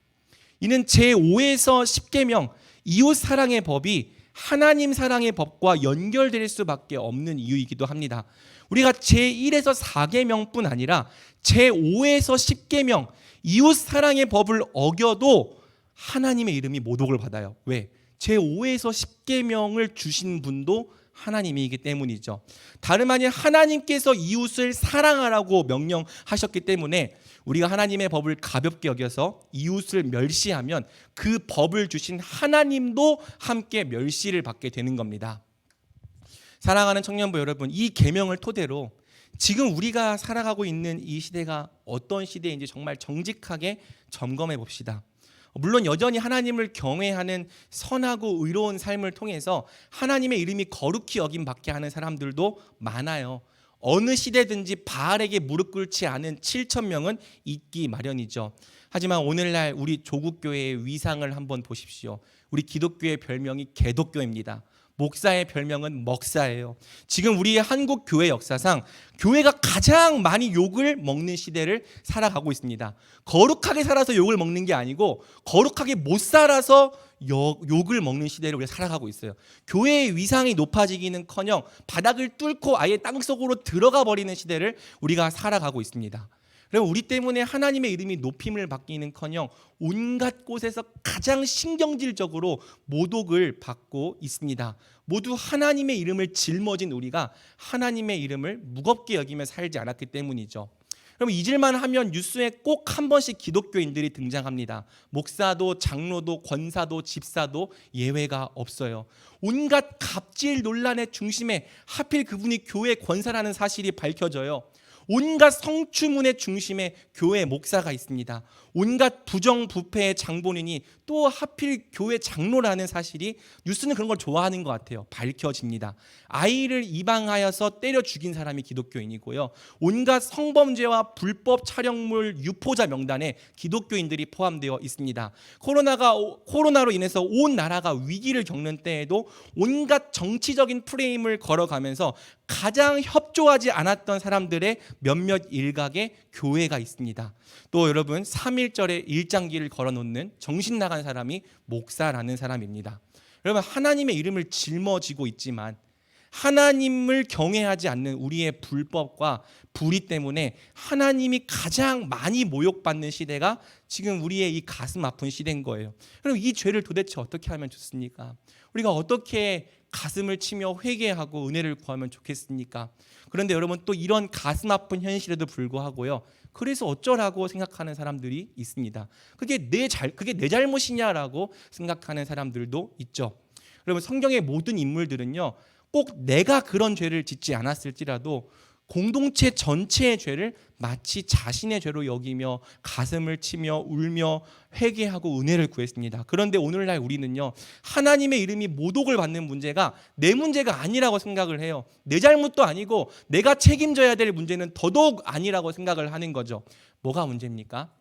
이는 제5에서 10계명 이웃 사랑의 법이 하나님 사랑의 법과 연결될 수밖에 없는 이유이기도 합니다. 우리가 제1에서 4계명뿐 아니라 제5에서 10계명 이웃 사랑의 법을 어겨도 하나님의 이름이 모독을 받아요. 왜? 제5에서 10계명을 주신 분도 하나님이기 때문이죠. 다름 아닌 하나님께서 이웃을 사랑하라고 명령하셨기 때문에 우리가 하나님의 법을 가볍게 여겨서 이웃을 멸시하면 그 법을 주신 하나님도 함께 멸시를 받게 되는 겁니다. 사랑하는 청년부 여러분, 이 계명을 토대로 지금 우리가 살아가고 있는 이 시대가 어떤 시대인지 정말 정직하게 점검해 봅시다. 물론 여전히 하나님을 경외하는 선하고 의로운 삶을 통해서 하나님의 이름이 거룩히 여김받게 하는 사람들도 많아요. 어느 시대든지 바알에게 무릎 꿇지 않은 7,000명은 있기 마련이죠. 하지만 오늘날 우리 조국교회의 위상을 한번 보십시오. 우리 기독교의 별명이 개독교입니다. 목사의 별명은 먹사예요. 지금 우리 한국 교회 역사상 교회가 가장 많이 욕을 먹는 시대를 살아가고 있습니다. 거룩하게 살아서 욕을 먹는 게 아니고 거룩하게 못 살아서 욕을 먹는 시대를 우리가 살아가고 있어요. 교회의 위상이 높아지기는커녕 바닥을 뚫고 아예 땅속으로 들어가 버리는 시대를 우리가 살아가고 있습니다. 그럼 우리 때문에 하나님의 이름이 높임을 받기는커녕 온갖 곳에서 가장 신경질적으로 모독을 받고 있습니다. 모두 하나님의 이름을 짊어진 우리가 하나님의 이름을 무겁게 여기며 살지 않았기 때문이죠. 그럼 잊을만 하면 뉴스에 꼭 한 번씩 기독교인들이 등장합니다. 목사도 장로도 권사도 집사도 예외가 없어요. 온갖 갑질 논란의 중심에 하필 그분이 교회 권사라는 사실이 밝혀져요. 온갖 성추문의 중심에 교회 목사가 있습니다. 온갖 부정부패의 장본인이 또 하필 교회 장로라는 사실이, 뉴스는 그런 걸 좋아하는 것 같아요. 밝혀집니다. 아이를 이방하여서 때려 죽인 사람이 기독교인이고요. 온갖 성범죄와 불법 촬영물 유포자 명단에 기독교인들이 포함되어 있습니다. 코로나로 인해서 온 나라가 위기를 겪는 때에도 온갖 정치적인 프레임을 걸어가면서 가장 협조하지 않았던 사람들의 몇몇 일각의 교회가 있습니다. 또 여러분, 3.1절에 일장기를 걸어놓는 정신 나간 사람이 목사라는 사람입니다. 여러분, 하나님의 이름을 짊어지고 있지만 하나님을 경외하지 않는 우리의 불법과 불의 때문에 하나님이 가장 많이 모욕받는 시대가 지금 우리의 이 가슴 아픈 시대인 거예요. 그럼 이 죄를 도대체 어떻게 하면 좋습니까? 우리가 어떻게 가슴을 치며 회개하고 은혜를 구하면 좋겠습니까? 그런데 여러분, 또 이런 가슴 아픈 현실에도 불구하고요, 그래서 어쩌라고 생각하는 사람들이 있습니다. 그게 내 잘못이냐라고 생각하는 사람들도 있죠. 여러분, 성경의 모든 인물들은요, 꼭 내가 그런 죄를 짓지 않았을지라도 공동체 전체의 죄를 마치 자신의 죄로 여기며 가슴을 치며 울며 회개하고 은혜를 구했습니다. 그런데 오늘날 우리는요, 하나님의 이름이 모독을 받는 문제가 내 문제가 아니라고 생각을 해요. 내 잘못도 아니고 내가 책임져야 될 문제는 더더욱 아니라고 생각을 하는 거죠. 뭐가 문제입니까?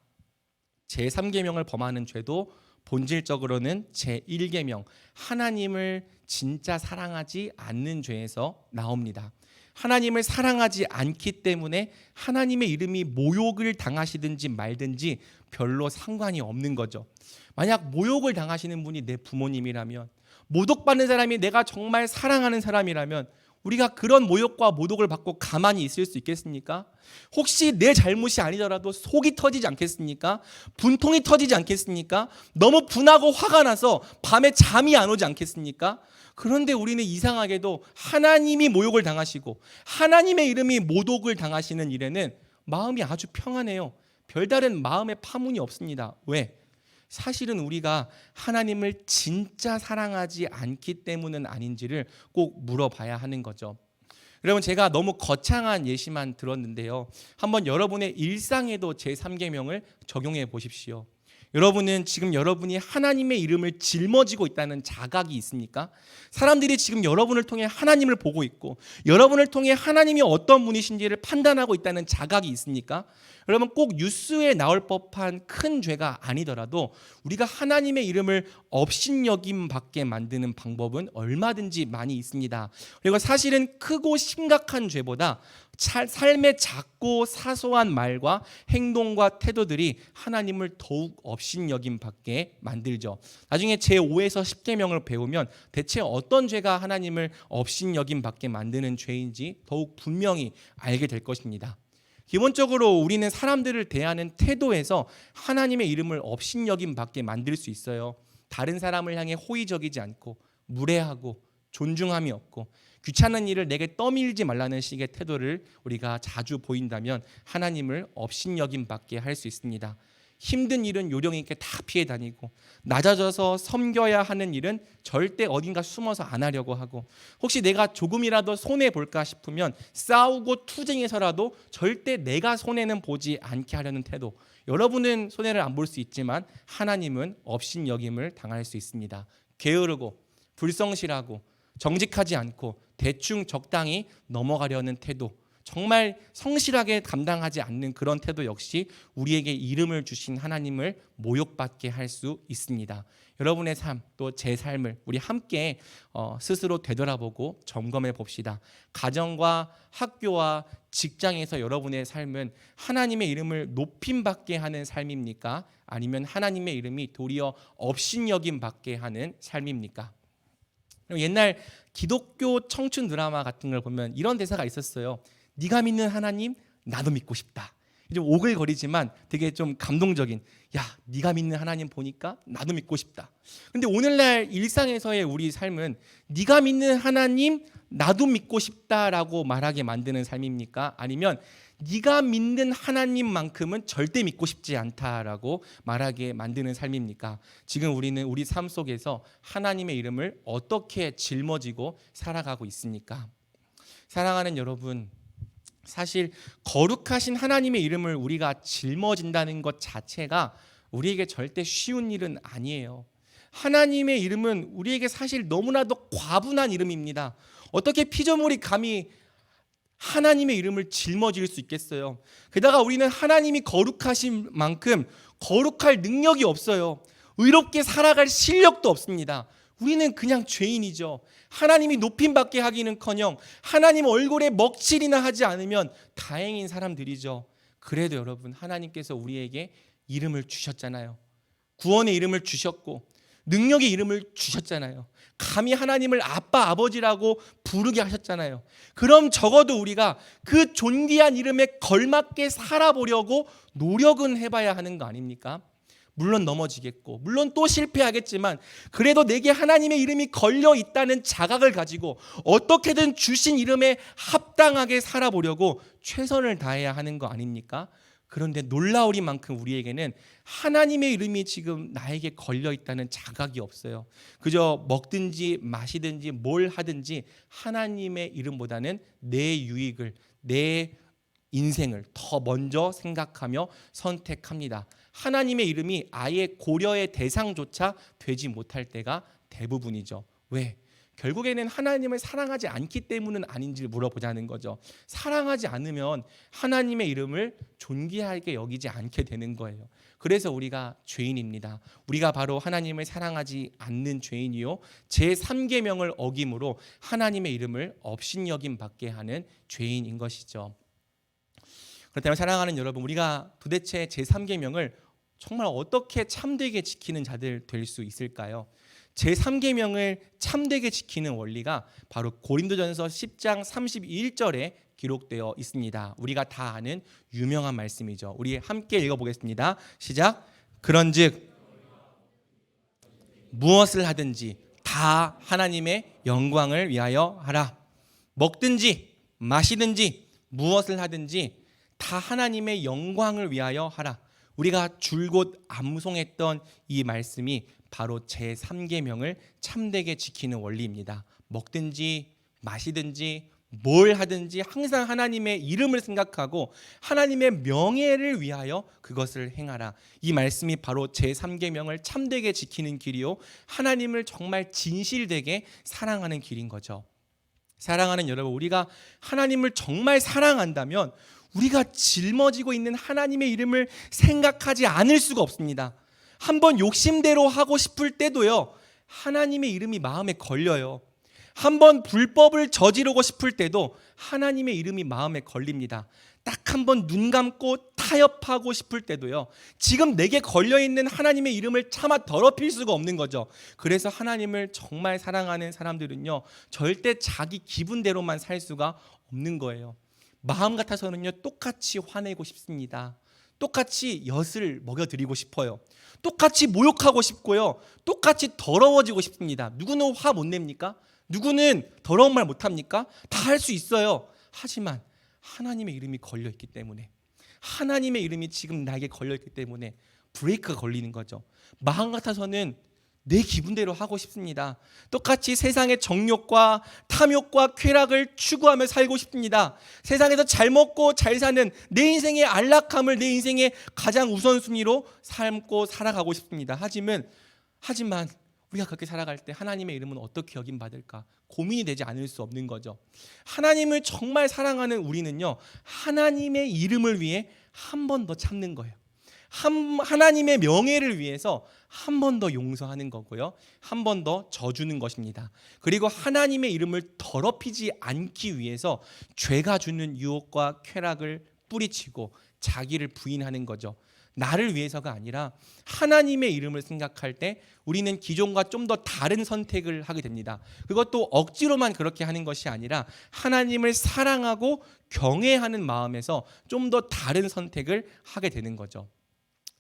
제3계명을 범하는 죄도 본질적으로는 제1계명, 하나님을 진짜 사랑하지 않는 죄에서 나옵니다. 하나님을 사랑하지 않기 때문에 하나님의 이름이 모욕을 당하시든지 말든지 별로 상관이 없는 거죠. 만약 모욕을 당하시는 분이 내 부모님이라면, 모독받는 사람이 내가 정말 사랑하는 사람이라면 우리가 그런 모욕과 모독을 받고 가만히 있을 수 있겠습니까? 혹시 내 잘못이 아니더라도 속이 터지지 않겠습니까? 분통이 터지지 않겠습니까? 너무 분하고 화가 나서 밤에 잠이 안 오지 않겠습니까? 그런데 우리는 이상하게도 하나님이 모욕을 당하시고 하나님의 이름이 모독을 당하시는 일에는 마음이 아주 평안해요. 별다른 마음의 파문이 없습니다. 왜? 사실은 우리가 하나님을 진짜 사랑하지 않기 때문은 아닌지를 꼭 물어봐야 하는 거죠. 여러분, 제가 너무 거창한 예시만 들었는데요, 한번 여러분의 일상에도 제3계명을 적용해 보십시오. 여러분은 지금 여러분이 하나님의 이름을 짊어지고 있다는 자각이 있습니까? 사람들이 지금 여러분을 통해 하나님을 보고 있고 여러분을 통해 하나님이 어떤 분이신지를 판단하고 있다는 자각이 있습니까? 여러분, 꼭 뉴스에 나올 법한 큰 죄가 아니더라도 우리가 하나님의 이름을 업신여김 받게 만드는 방법은 얼마든지 많이 있습니다. 그리고 사실은 크고 심각한 죄보다 삶의 작고 사소한 말과 행동과 태도들이 하나님을 더욱 업신여김 받게 만들죠. 나중에 제5에서 10계명을 배우면 대체 어떤 죄가 하나님을 업신여김 받게 만드는 죄인지 더욱 분명히 알게 될 것입니다. 기본적으로 우리는 사람들을 대하는 태도에서 하나님의 이름을 업신여김 받게 만들 수 있어요. 다른 사람을 향해 호의적이지 않고 무례하고 존중함이 없고 귀찮은 일을 내게 떠밀지 말라는 식의 태도를 우리가 자주 보인다면 하나님을 업신여김 받게 할 수 있습니다. 힘든 일은 요령 있게 다 피해 다니고 낮아져서 섬겨야 하는 일은 절대 어딘가 숨어서 안 하려고 하고, 혹시 내가 조금이라도 손해볼까 싶으면 싸우고 투쟁해서라도 절대 내가 손해는 보지 않게 하려는 태도. 여러분은 손해를 안 볼 수 있지만 하나님은 업신여김을 당할 수 있습니다. 게으르고 불성실하고 정직하지 않고 대충 적당히 넘어가려는 태도, 정말 성실하게 감당하지 않는 그런 태도 역시 우리에게 이름을 주신 하나님을 모욕받게 할 수 있습니다. 여러분의 삶, 또 제 삶을 우리 함께 스스로 되돌아보고 점검해 봅시다. 가정과 학교와 직장에서 여러분의 삶은 하나님의 이름을 높임받게 하는 삶입니까? 아니면 하나님의 이름이 도리어 업신여김 받게 하는 삶입니까? 옛날 기독교 청춘 드라마 같은 걸 보면 이런 대사가 있었어요. 네가 믿는 하나님, 나도 믿고 싶다. 좀 오글거리지만 되게 좀 감동적인, 야, 네가 믿는 하나님 보니까 나도 믿고 싶다. 근데 오늘날 일상에서의 우리 삶은 네가 믿는 하나님 나도 믿고 싶다라고 말하게 만드는 삶입니까? 아니면 네가 믿는 하나님만큼은 절대 믿고 싶지 않다라고 말하게 만드는 삶입니까? 지금 우리는 우리 삶 속에서 하나님의 이름을 어떻게 짊어지고 살아가고 있습니까? 사랑하는 여러분, 사실 거룩하신 하나님의 이름을 우리가 짊어진다는 것 자체가 우리에게 절대 쉬운 일은 아니에요. 하나님의 이름은 우리에게 사실 너무나도 과분한 이름입니다. 어떻게 피조물이 감히 하나님의 이름을 짊어질 수 있겠어요? 게다가 우리는 하나님이 거룩하신 만큼 거룩할 능력이 없어요. 의롭게 살아갈 실력도 없습니다. 우리는 그냥 죄인이죠. 하나님이 높임받게 하기는커녕 하나님 얼굴에 먹칠이나 하지 않으면 다행인 사람들이죠. 그래도 여러분, 하나님께서 우리에게 이름을 주셨잖아요. 구원의 이름을 주셨고 능력의 이름을 주셨잖아요. 감히 하나님을 아빠, 아버지라고 부르게 하셨잖아요. 그럼 적어도 우리가 그 존귀한 이름에 걸맞게 살아보려고 노력은 해봐야 하는 거 아닙니까? 물론 넘어지겠고 물론 또 실패하겠지만 그래도 내게 하나님의 이름이 걸려 있다는 자각을 가지고 어떻게든 주신 이름에 합당하게 살아보려고 최선을 다해야 하는 거 아닙니까? 그런데 놀라우리만큼 우리에게는 하나님의 이름이 지금 나에게 걸려 있다는 자각이 없어요. 그저 먹든지 마시든지 뭘 하든지 하나님의 이름보다는 내 유익을, 내 인생을 더 먼저 생각하며 선택합니다. 하나님의 이름이 아예 고려의 대상조차 되지 못할 때가 대부분이죠. 왜? 결국에는 하나님을 사랑하지 않기 때문은 아닌지를 물어보자는 거죠. 사랑하지 않으면 하나님의 이름을 존귀하게 여기지 않게 되는 거예요. 그래서 우리가 죄인입니다. 우리가 바로 하나님을 사랑하지 않는 죄인이요, 제3계명을 어김으로 하나님의 이름을 업신여김 받게 하는 죄인인 것이죠. 그렇다면 사랑하는 여러분, 우리가 도대체 제3계명을 정말 어떻게 참되게 지키는 자들 될 수 있을까요? 제3계명을 참되게 지키는 원리가 바로 고린도전서 10장 31절에 기록되어 있습니다. 우리가 다 아는 유명한 말씀이죠. 우리 함께 읽어보겠습니다. 시작. 그런즉 무엇을 하든지 다 하나님의 영광을 위하여 하라. 먹든지 마시든지 무엇을 하든지 다 하나님의 영광을 위하여 하라. 우리가 줄곧 암송했던 이 말씀이 바로 제3계명을 참되게 지키는 원리입니다. 먹든지 마시든지 뭘 하든지 항상 하나님의 이름을 생각하고 하나님의 명예를 위하여 그것을 행하라. 이 말씀이 바로 제3계명을 참되게 지키는 길이요, 하나님을 정말 진실되게 사랑하는 길인 거죠. 사랑하는 여러분, 우리가 하나님을 정말 사랑한다면 우리가 짊어지고 있는 하나님의 이름을 생각하지 않을 수가 없습니다. 한번 욕심대로 하고 싶을 때도요, 하나님의 이름이 마음에 걸려요. 한번 불법을 저지르고 싶을 때도 하나님의 이름이 마음에 걸립니다. 딱 한번 눈 감고 타협하고 싶을 때도요, 지금 내게 걸려있는 하나님의 이름을 차마 더럽힐 수가 없는 거죠. 그래서 하나님을 정말 사랑하는 사람들은요, 절대 자기 기분대로만 살 수가 없는 거예요. 마음 같아서는요, 똑같이 화내고 싶습니다. 똑같이 엿을 먹여드리고 싶어요. 똑같이 모욕하고 싶고요, 똑같이 더러워지고 싶습니다. 누구는 화 못 냅니까? 누구는 더러운 말 못합니까? 다 할 수 있어요. 하지만 하나님의 이름이 걸려있기 때문에, 하나님의 이름이 지금 나에게 걸려있기 때문에 브레이크가 걸리는 거죠. 마음 같아서는 내 기분대로 하고 싶습니다. 똑같이 세상의 정욕과 탐욕과 쾌락을 추구하며 살고 싶습니다. 세상에서 잘 먹고 잘 사는 내 인생의 안락함을 내 인생의 가장 우선순위로 삶고 살아가고 싶습니다. 하지만 우리가 그렇게 살아갈 때 하나님의 이름은 어떻게 여김받을까 고민이 되지 않을 수 없는 거죠. 하나님을 정말 사랑하는 우리는요, 하나님의 이름을 위해 한 번 더 참는 거예요. 하나님의 명예를 위해서 한 번 더 용서하는 거고요, 한 번 더 져주는 것입니다. 그리고 하나님의 이름을 더럽히지 않기 위해서 죄가 주는 유혹과 쾌락을 뿌리치고 자기를 부인하는 거죠. 나를 위해서가 아니라 하나님의 이름을 생각할 때 우리는 기존과 좀 더 다른 선택을 하게 됩니다. 그것도 억지로만 그렇게 하는 것이 아니라 하나님을 사랑하고 경외하는 마음에서 좀 더 다른 선택을 하게 되는 거죠.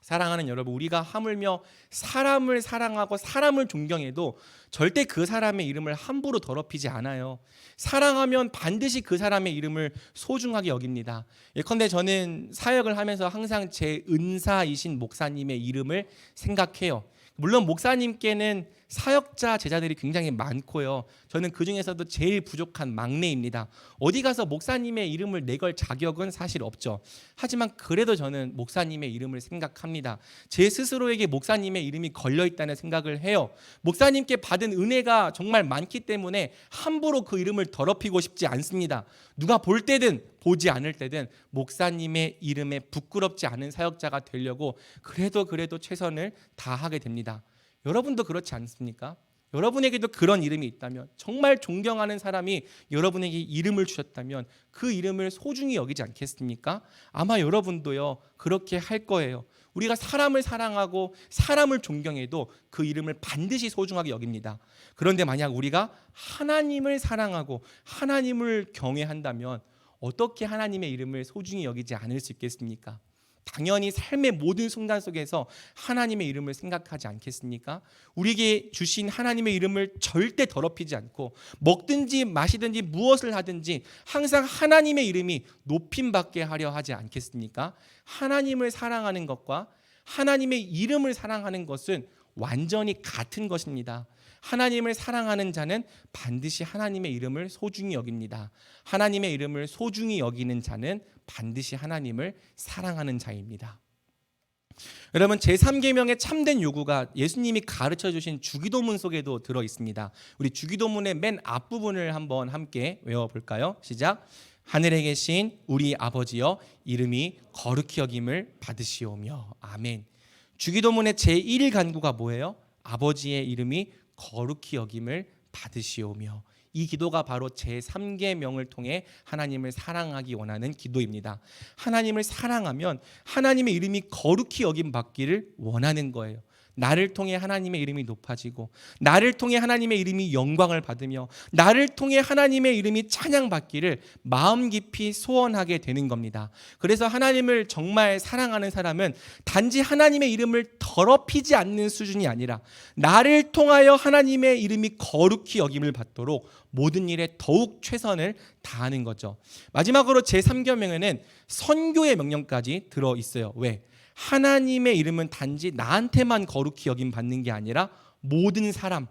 사랑하는 여러분, 우리가 하물며 사람을 사랑하고 사람을 존경해도 절대 그 사람의 이름을 함부로 더럽히지 않아요. 사랑하면 반드시 그 사람의 이름을 소중하게 여깁니다. 예컨대 저는 사역을 하면서 항상 제 은사이신 목사님의 이름을 생각해요. 물론 목사님께는 사역자 제자들이 굉장히 많고요. 저는 그 중에서도 제일 부족한 막내입니다. 어디 가서 목사님의 이름을 내걸 자격은 사실 없죠. 하지만 그래도 저는 목사님의 이름을 생각합니다. 제 스스로에게 목사님의 이름이 걸려있다는 생각을 해요. 목사님께 받은 은혜가 정말 많기 때문에 함부로 그 이름을 더럽히고 싶지 않습니다. 누가 볼 때든 보지 않을 때든 목사님의 이름에 부끄럽지 않은 사역자가 되려고 그래도 최선을 다하게 됩니다. 여러분도 그렇지 않습니까? 여러분에게도 그런 이름이 있다면, 정말 존경하는 사람이 여러분에게 이름을 주셨다면 그 이름을 소중히 여기지 않겠습니까? 아마 여러분도요 그렇게 할 거예요. 우리가 사람을 사랑하고 사람을 존경해도 그 이름을 반드시 소중하게 여깁니다. 그런데 만약 우리가 하나님을 사랑하고 하나님을 경외한다면 어떻게 하나님의 이름을 소중히 여기지 않을 수 있겠습니까? 당연히 삶의 모든 순간 속에서 하나님의 이름을 생각하지 않겠습니까? 우리에게 주신 하나님의 이름을 절대 더럽히지 않고 먹든지 마시든지 무엇을 하든지 항상 하나님의 이름이 높임받게 하려 하지 않겠습니까? 하나님을 사랑하는 것과 하나님의 이름을 사랑하는 것은 완전히 같은 것입니다. 하나님을 사랑하는 자는 반드시 하나님의 이름을 소중히 여깁니다. 하나님의 이름을 소중히 여기는 자는 반드시 하나님을 사랑하는 자입니다. 여러분, 제3계명의 참된 요구가 예수님이 가르쳐 주신 주기도문 속에도 들어 있습니다. 우리 주기도문의 맨 앞부분을 한번 함께 외워볼까요? 시작. 하늘에 계신 우리 아버지여, 이름이 거룩히 여김을 받으시오며. 아멘. 주기도문의 제1간구가 뭐예요? 아버지의 이름이 거룩히 여김을 받으시오며. 이 기도가 바로 제3계명을 통해 하나님을 사랑하기 원하는 기도입니다. 하나님을 사랑하면 하나님의 이름이 거룩히 여김 받기를 원하는 거예요. 나를 통해 하나님의 이름이 높아지고, 나를 통해 하나님의 이름이 영광을 받으며, 나를 통해 하나님의 이름이 찬양받기를 마음 깊이 소원하게 되는 겁니다. 그래서 하나님을 정말 사랑하는 사람은 단지 하나님의 이름을 더럽히지 않는 수준이 아니라 나를 통하여 하나님의 이름이 거룩히 여김을 받도록 모든 일에 더욱 최선을 다하는 거죠. 마지막으로 제3계명에는 선교의 명령까지 들어 있어요. 왜? 하나님의 이름은 단지 나한테만 거룩히 여김 받는 게 아니라 모든 사람,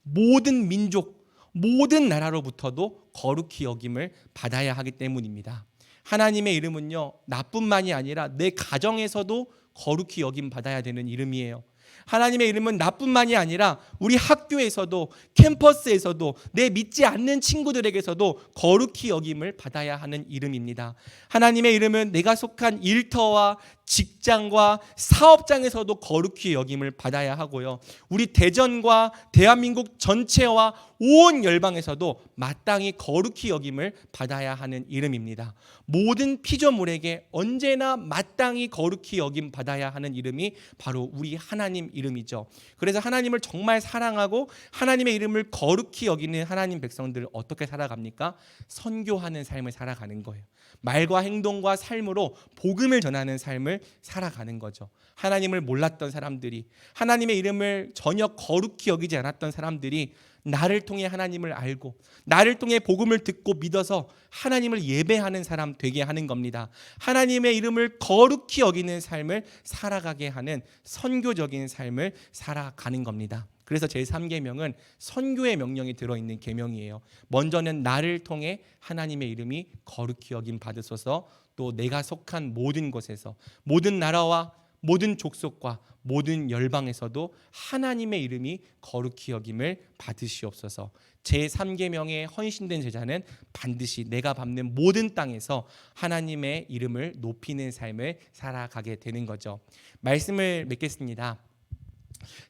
모든 민족, 모든 나라로부터도 거룩히 여김을 받아야 하기 때문입니다. 하나님의 이름은요, 나뿐만이 아니라 내 가정에서도 거룩히 여김 받아야 되는 이름이에요. 하나님의 이름은 나뿐만이 아니라 우리 학교에서도, 캠퍼스에서도, 내 믿지 않는 친구들에게서도 거룩히 여김을 받아야 하는 이름입니다. 하나님의 이름은 내가 속한 일터와 직장과 사업장에서도 거룩히 여김을 받아야 하고요, 우리 대전과 대한민국 전체와 온 열방에서도 마땅히 거룩히 여김을 받아야 하는 이름입니다. 모든 피조물에게 언제나 마땅히 거룩히 여김 받아야 하는 이름이 바로 우리 하나님 이름이죠. 그래서 하나님을 정말 사랑하고 하나님의 이름을 거룩히 여기는 하나님 백성들 어떻게 살아갑니까? 선교하는 삶을 살아가는 거예요. 말과 행동과 삶으로 복음을 전하는 삶을 살아가는 거죠. 하나님을 몰랐던 사람들이, 하나님의 이름을 전혀 거룩히 여기지 않았던 사람들이 나를 통해 하나님을 알고 나를 통해 복음을 듣고 믿어서 하나님을 예배하는 사람 되게 하는 겁니다. 하나님의 이름을 거룩히 여기는 삶을 살아가게 하는 선교적인 삶을 살아가는 겁니다. 그래서 제3계명은 선교의 명령이 들어있는 계명이에요. 먼저는 나를 통해 하나님의 이름이 거룩히 여김 받으소서, 또 내가 속한 모든 곳에서, 모든 나라와 모든 족속과 모든 열방에서도 하나님의 이름이 거룩히 여김을 받으시옵소서. 제3계명에 헌신된 제자는 반드시 내가 밟는 모든 땅에서 하나님의 이름을 높이는 삶을 살아가게 되는 거죠. 말씀을 맺겠습니다.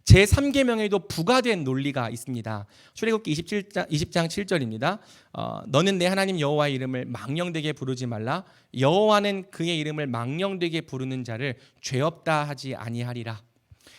제3계명에도 부과된 논리가 있습니다. 출애굽기 20장 7절입니다. 너는 내 하나님 여호와의 이름을 망령되게 부르지 말라. 여호와는 그의 이름을 망령되게 부르는 자를 죄 없다 하지 아니하리라.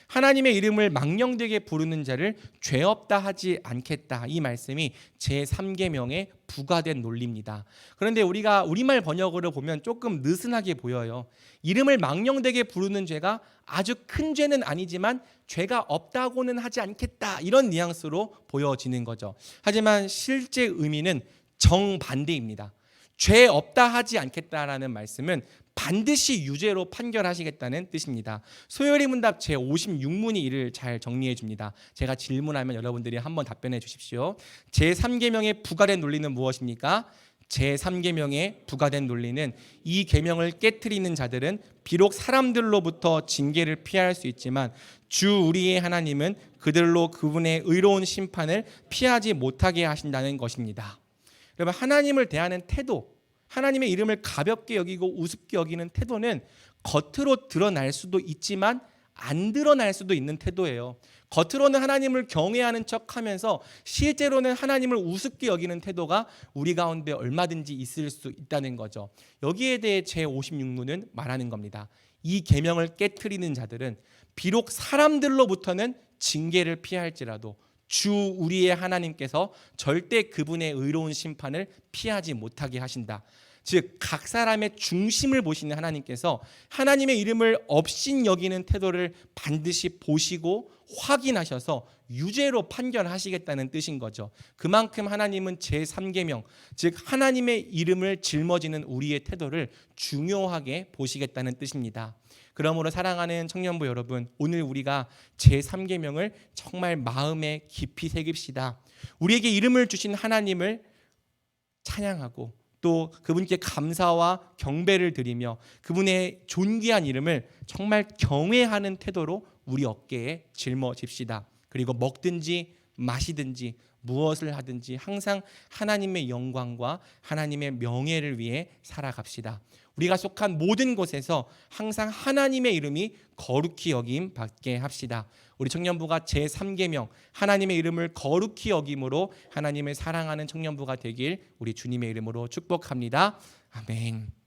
하나님의 이름을 망령되게 부르는 자를 죄 없다 하지 않겠다. 이 말씀이 제3계명에 부과된 논리입니다. 그런데 우리가 우리말 번역으로 보면 조금 느슨하게 보여요. 이름을 망령되게 부르는 죄가 아주 큰 죄는 아니지만 죄가 없다고는 하지 않겠다. 이런 뉘앙스로 보여지는 거죠. 하지만 실제 의미는 정반대입니다. 죄 없다 하지 않겠다라는 말씀은 반드시 유죄로 판결하시겠다는 뜻입니다. 소요리 문답 제56문이 이를 잘 정리해 줍니다. 제가 질문하면 여러분들이 한번 답변해 주십시오. 제3계명에 부과된 논리는 무엇입니까? 제3계명에 부과된 논리는 이 계명을 깨트리는 자들은 비록 사람들로부터 징계를 피할 수 있지만 주 우리의 하나님은 그들로 그분의 의로운 심판을 피하지 못하게 하신다는 것입니다. 여러분, 하나님을 대하는 태도, 하나님의 이름을 가볍게 여기고 우습게 여기는 태도는 겉으로 드러날 수도 있지만 안 드러날 수도 있는 태도예요. 겉으로는 하나님을 경외하는 척하면서 실제로는 하나님을 우습게 여기는 태도가 우리 가운데 얼마든지 있을 수 있다는 거죠. 여기에 대해 제56문은 말하는 겁니다. 이 계명을 깨트리는 자들은 비록 사람들로부터는 징계를 피할지라도 주 우리의 하나님께서 절대 그분의 의로운 심판을 피하지 못하게 하신다. 즉 각 사람의 중심을 보시는 하나님께서 하나님의 이름을 업신 여기는 태도를 반드시 보시고 확인하셔서 유죄로 판결하시겠다는 뜻인 거죠. 그만큼 하나님은 제3계명, 즉 하나님의 이름을 짊어지는 우리의 태도를 중요하게 보시겠다는 뜻입니다. 그러므로 사랑하는 청년부 여러분, 오늘 우리가 제3계명을 정말 마음에 깊이 새깁시다. 우리에게 이름을 주신 하나님을 찬양하고 또 그분께 감사와 경배를 드리며 그분의 존귀한 이름을 정말 경외하는 태도로 우리 어깨에 짊어집시다. 그리고 먹든지 마시든지 무엇을 하든지 항상 하나님의 영광과 하나님의 명예를 위해 살아갑시다. 우리가 속한 모든 곳에서 항상 하나님의 이름이 거룩히 여김 받게 합시다. 우리 청년부가 제3계명 하나님의 이름을 거룩히 여김으로 하나님을 사랑하는 청년부가 되길 우리 주님의 이름으로 축복합니다. 아멘.